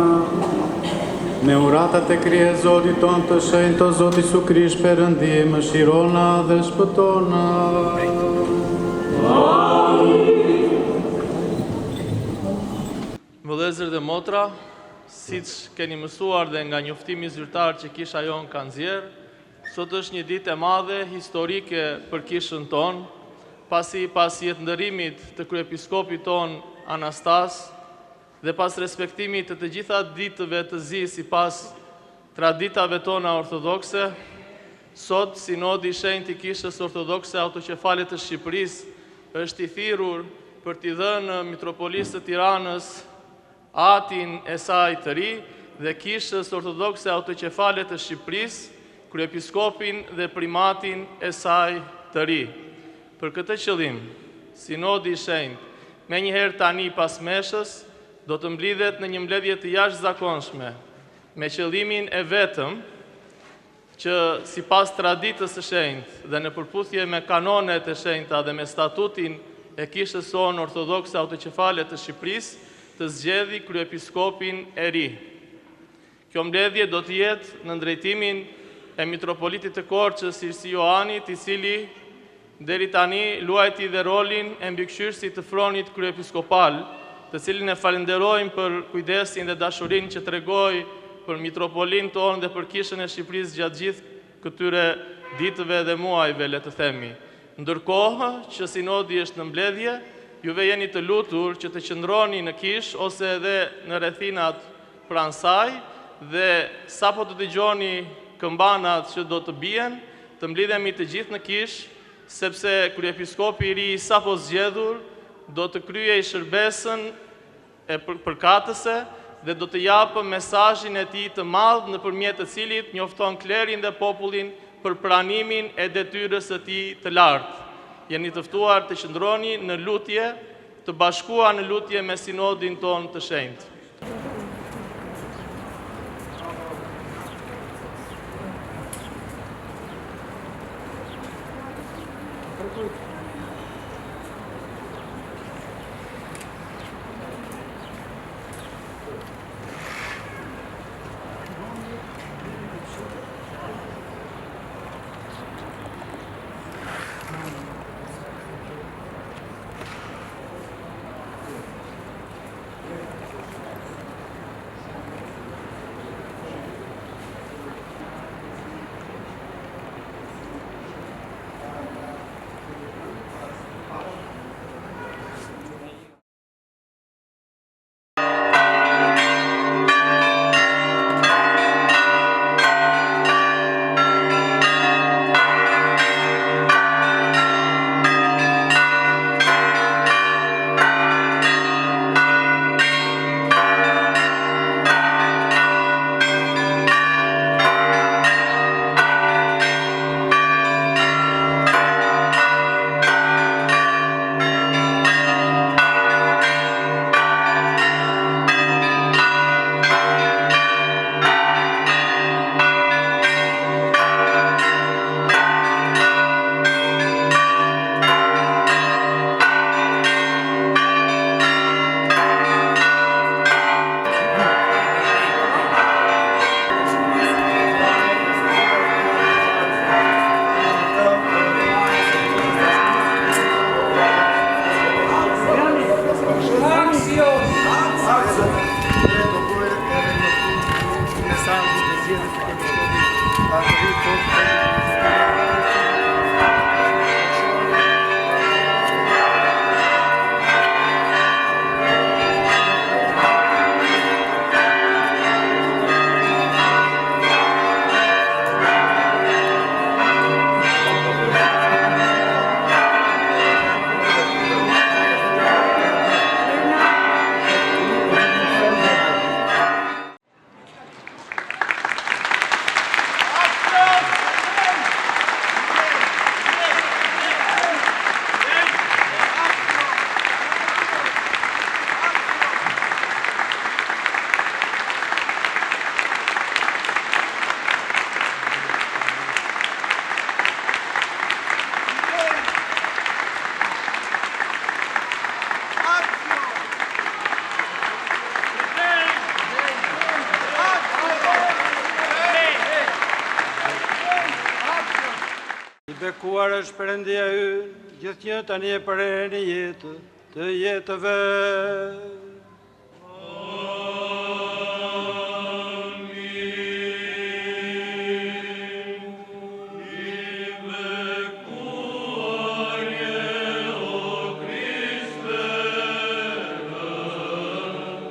Me uratat e krije Zotit ton të shenjtë o Zot Isu Krisht Perëndi, mëshirona dhe shpëtona. Vëllezër dhe motra, siç keni mësuar dhe nga njoftimi zyrtar që kisha jon ka nxjerr, sot është një ditë e madhe historike për kishën tonë, pas jetëndërimit të kryepiskopit ton Anastas, dhe pas respektimit të gjitha ditëve të zi si pas traditave tona ortodokse, sot Sinodi i Shenjtë i Kishës Ortodokse Autoqefalit të Shqipërisë është i thirrur për t'i dhënë Mitropolisë të Tiranës atin e saj të ri dhe Kishës Ortodokse Autoqefalit të Shqipërisë kryepiskopin dhe primatin e saj të ri. Për këtë qëllim, Sinodi i Shenjtë, me njëherë tani pas meshës, do të mblidhet në një mbledhje të jashtëzakonshme, me qëllimin e vetëm që si pas traditës së shenjtë dhe në përputhje me kanonet e shenjta dhe me statutin e Kishës sonë Ortodokse Autoqefale të Shqipërisë, të zgjedhë kryepiskopin e ri. Kjo mbledhje do të jetë në drejtimin e Mitropolitit të Korçës Sirsi Joanit, i cili deri tani luajti dhe rolin e mbikëqyrësit të fronit kryepiskopal, të cilin e falenderojmë për kujdesin dhe dashurinë që tregoi për Mitropolin tonë dhe për Kishën e Shqipërisë gjatë gjithë këtyre ditëve dhe muajve, le të themi. Ndërkohë që Sinodi është në mbledhje, juve jeni të lutur që të qëndroni në Kishë ose edhe në rrethinat pranë saj dhe sapo të dëgjoni këmbanat që do të bien, të mblidhemi të gjithë në Kishë, sepse kryepiskopi i ri sapo zgjedhur do të kryej shërbesën e përkatëse dhe do të japë mesazhin e tij të madh nëpërmjet të cilit njofton klerin dhe popullin për pranimin e detyrës së tij të lartë. Jeni të ftuar të qëndroni në lutje, të bashkuar në lutje me Sinodin ton të shenjtë. Bekuar është Perëndia ynë, gjithnjë tani e për herën e jetë të jetëve.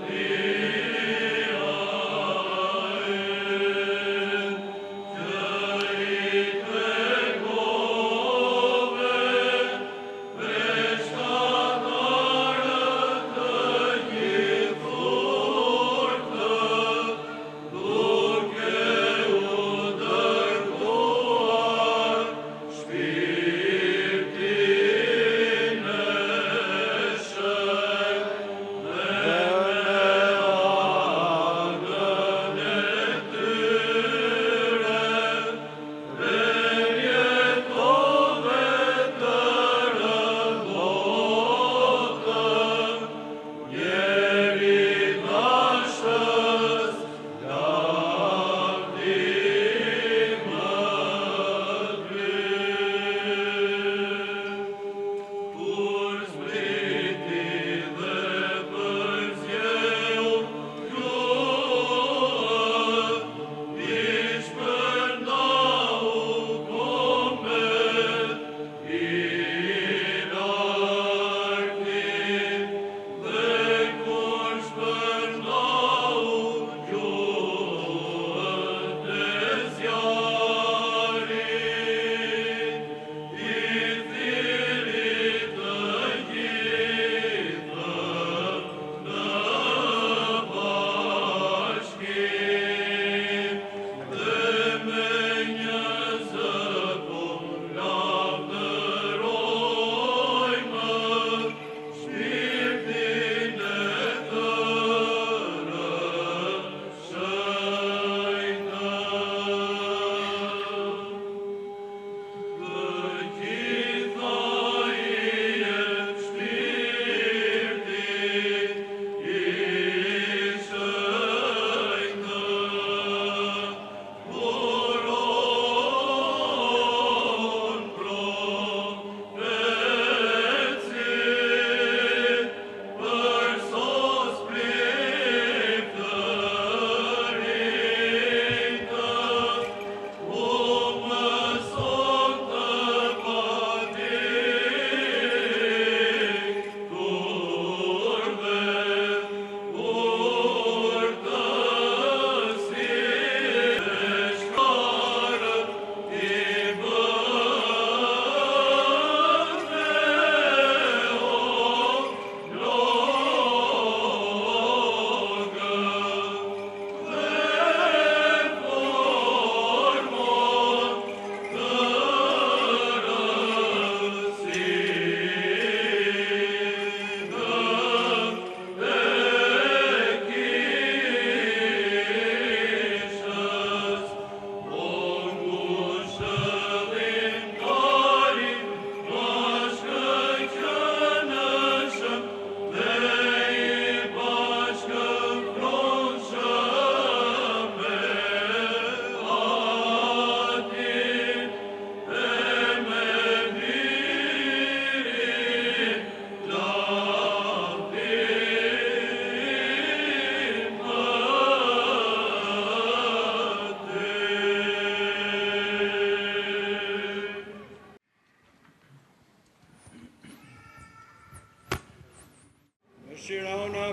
I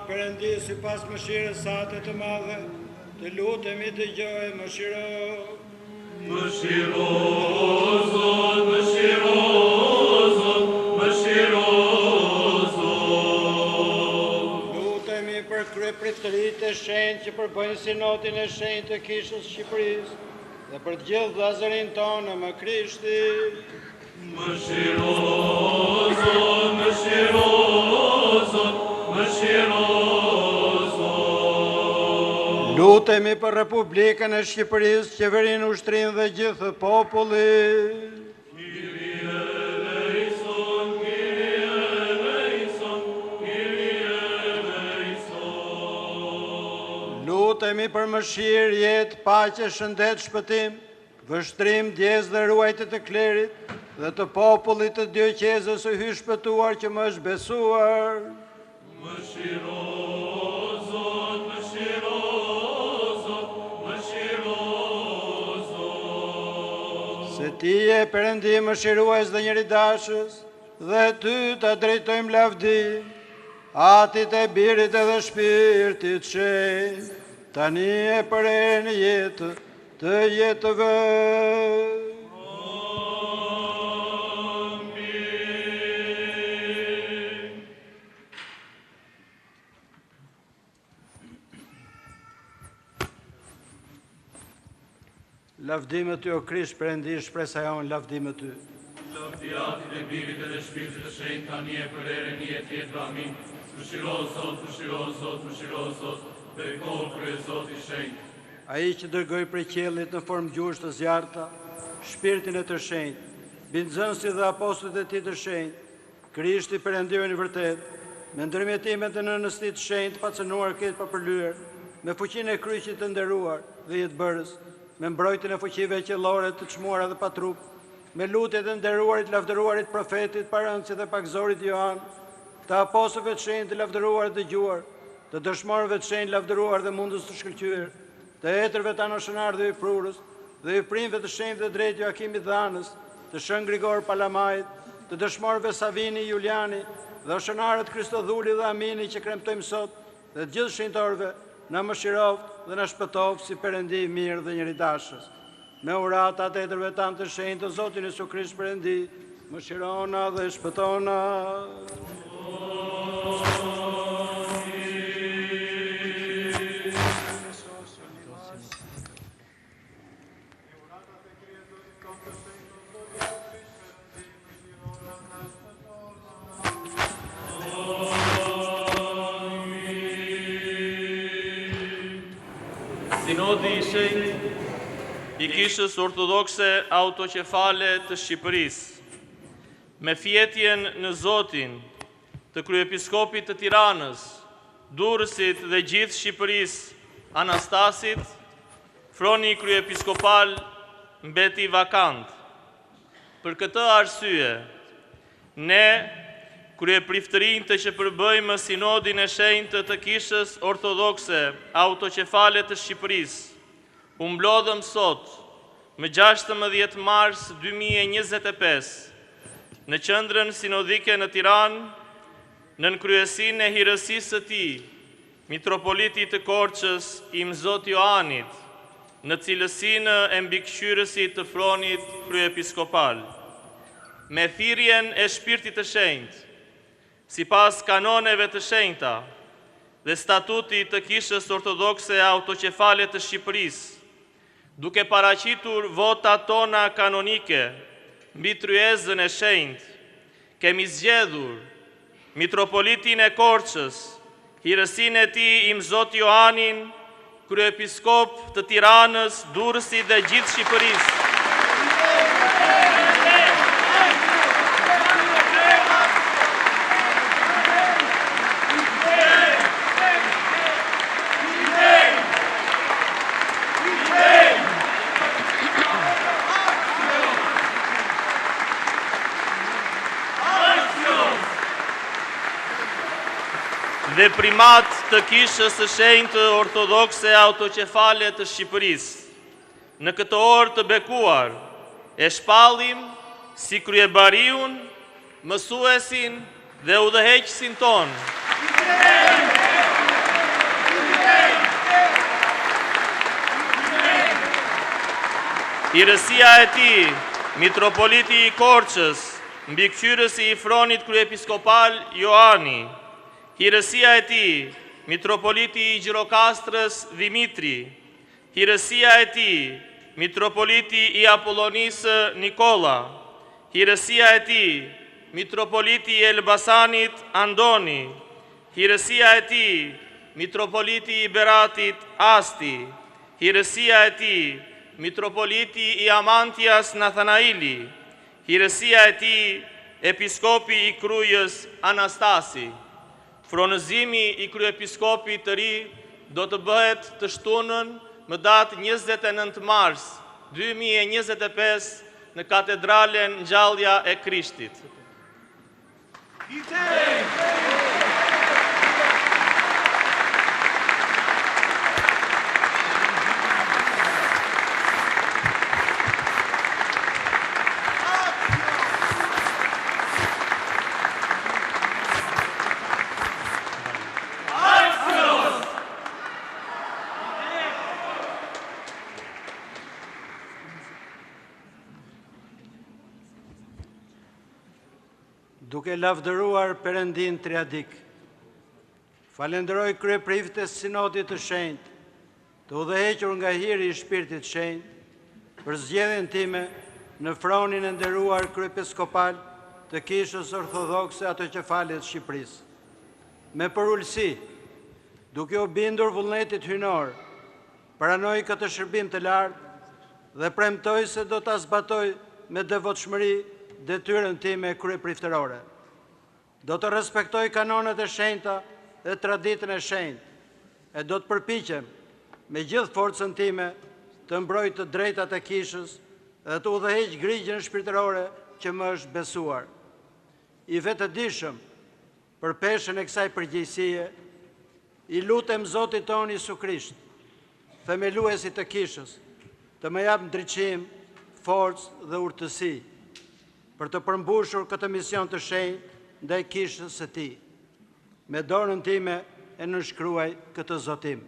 Perëndi, sipas mëshirës sate të madhe, të lutemi dëgjoj, mëshiro. Mëshiro, Zot, mëshiro, Zot, mëshiro, Zot. Lutemi për kryepritëritë e shenjtë që përbëjnë sinodin e shenjtë të Kishës Shqipërisë dhe për të gjithë vllazërinë tonë më Krishti. Mëshiro, Zot, mëshiro, Zot, mëshiro, Zot. Lutemi për Republikën e Shqipërisë, qeverinë, ushtrinë dhe gjithë populli. Kyrie eleison, Kyrie eleison, Kyrie eleison. Lutemi për mëshirë, jetë, paqe, shëndet, shpëtim, vështrim, djesë dhe ruajtje të klerit dhe të popullit të dioqezës së hy shpëtuar që më është besuar. Mëshiro, Zot, mëshiro, Zot, mëshiro, Zot. Se ti e Perëndi mëshirues dhe njeridashës, dhe ty të drejtojmë lavdi, Atit e Birit edhe Shpirtit shenjtë, tani e për herë në jetë të jetëve. Lavdime ty, o Krisht, Perëndi, shpresa jonë, lavdime ty. Lavdi Atit e Birit edhe Shpirtit të shenjtë, tani e për herë në jetë jetëve. Amin. Mëshiro, Zot, mëshiro, Zot, mëshiro, Zot, beko krye Zoti shenjtë. Ai që dërgoi prej qiellit në formë gjuhësh të zjarta, Shpirtin e të shenjtë, bindzënësit dhe apostujt e tij të shenjtë, Krishti Perëndiu i vërtet, me ndërmjetimet e nënës tij të shenjtë, pa cënuar këtë pa përlyer, me fuqinë e kryqit të nderuar dhe jetëbërës, me mbrojtjen e fuqive qellore të çmuara dhe pa trup, me lutjet e nderuarit, lavdëruarit profetit, Parëndësit dhe Pagzorit Johan, të apostujve të shenjtë, të lavdëruar dhe dëgjuar, të dëshmorëve të shenjtë, lavdëruar dhe mundës të shkëlqyer, të etërve të anoshënar dhe i prurës, dhe i primve të shenjtë dhe drejt Joakimit dhe Anës, të Shën Grigor Palamajt, të dëshmorëve Savini, Juliani, dhe oshënarët Kristodhuli dhe Amini që kremtojmë sot, dhe të gjithë shenjtorëve, na mëshiroft dhe na shpëtoft si Perëndi i mirë dhe njeridashës. Me uratat e etërve tanë të shenjtë të Zotin Jesu Krisht Perëndi, mëshirona dhe shpëtona. Sinodi i shenjtë i Kishës Ortodokse Autoqefale të Shqipërisë, me fjetjen në Zotin të kryepiskopit të Tiranës, Durrësit dhe gjithë Shqipërisë, Anastasit, froni kryepiskopal mbeti vakant. Për këtë arsye, ne kryepriftërinë të që përbëjmë sinodin e shenjtë të Kishës Ortodokse Autoqefale të Shqipërisë, u mblodhëm sot me 16 mars 2025 në qendrën sinodike në Tiranë, nën kryesinë e hirësisë së tij, mitropolitit të Korçës Im Zot Joanit, në cilësinë e mbikëqyrësit të fronit kryepiskopal. Me thirrjen e Shpirtit të Shenjtë, sipas kanoneve të shenjta dhe statutit të Kishës Ortodokse Autoqefale të Shqipërisë, duke paraqitur votat tona kanonike mbi tryezën e shenjtë, kemi zgjedhur mitropolitin e Korçës, hirësinë e tij Im Zot Joanin, kryepiskop të Tiranës, Durrësit dhe gjithë Shqipërisë. Dhe primat të Kishës së Shenjtë Ortodokse Autoqefale të Shqipërisë. Në këtë orë të bekuar, e shpallim si kryebariun, mësuesin dhe udhëheqësin tonë. Hirësia e tij, mitropoliti i Korçës, mbikëqyrësi i Fronit kryepiskopal Joani. Hirësia e tij, mitropoliti i Gjirokastrës Dimitri. Hirësia e tij, mitropoliti i Apollonisë Nikola. Hirësia e tij, mitropoliti i Elbasanit Andoni. Hirësia e tij, mitropoliti i Beratit Asti. Hirësia e tij, mitropoliti i Amantias Nathanaili. Hirësia e tij, episkopi i Krujës Anastasi. Fronëzimi i kryepiskopit të ri do të bëhet të shtunën më datë 29 mars 2025 në Katedralen Ngjallja e Krishtit. Duke lavdëruar Perëndin Triadik, falenderoj kryeprifët e Sinodit të Shenjtë, të udhëhequr nga hiri i Shpirtit Shenjtë për zgjedhjen time në fronin e nderuar kryepiskopal të Kishës Orthodokse Autoqefalit të Shqipërisë. Me përulësi, duke u bindur vullnetit hynor, pranoj këtë shërbim të lartë dhe premtoj se do ta zbatoj me devotshmëri detyrën time kryepriftërore. Do të respektoj kanonet e shenjta dhe traditën e shenjtë e do të përpiqem me gjithë forcën time të mbroj të drejtat e kishës dhe të udhëheq grigjen shpirtërore që më është besuar. I vetëdijshëm për peshën e kësaj përgjegjësie, i lutem Zotit tonë Isu Krisht, themeluesit të kishës, të më jap ndriçim, forcë dhe urtësi për të përmbushur këtë mision të shenjtë ndaj kishës së tij. Me dorën time e nënshkruaj këtë zotim.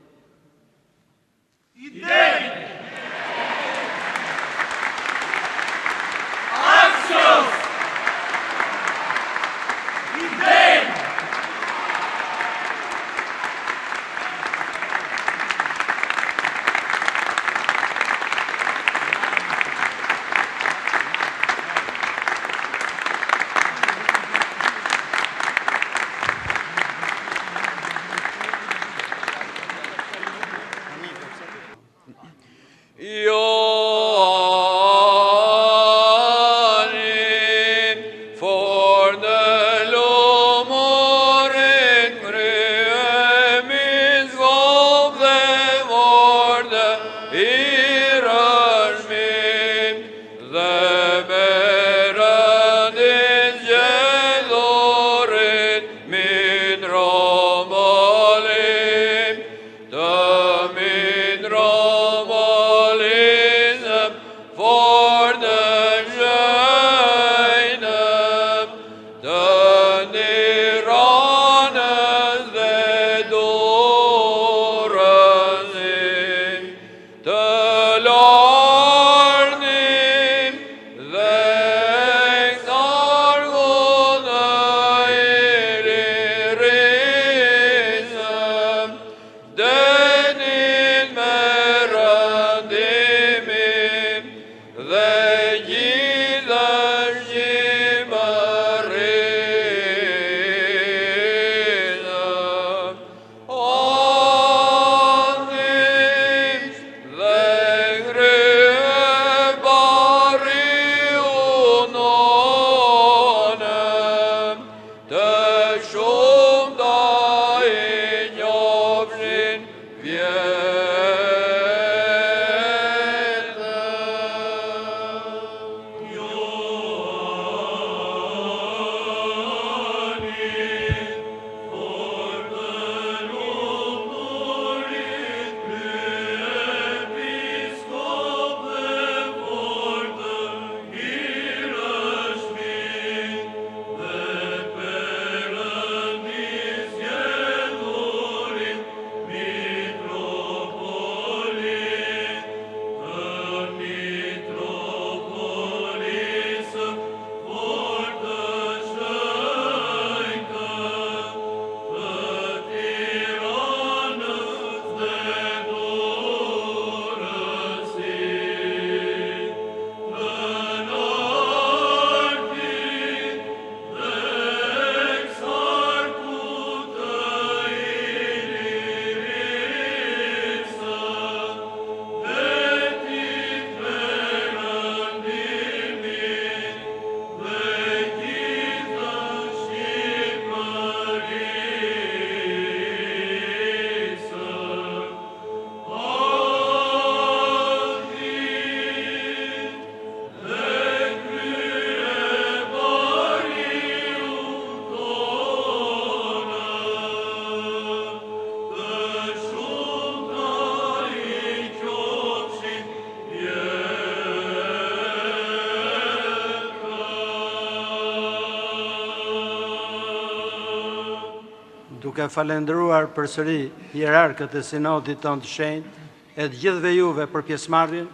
duke falendruar përsëri hierarkët e sinodit tonë të shenjtë e të gjithëve juve për pjesëmarrjen,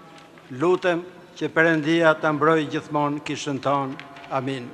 lutem që Perëndia ta mbrojë gjithmonë kishën tonë. Amin.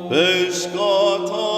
Pescata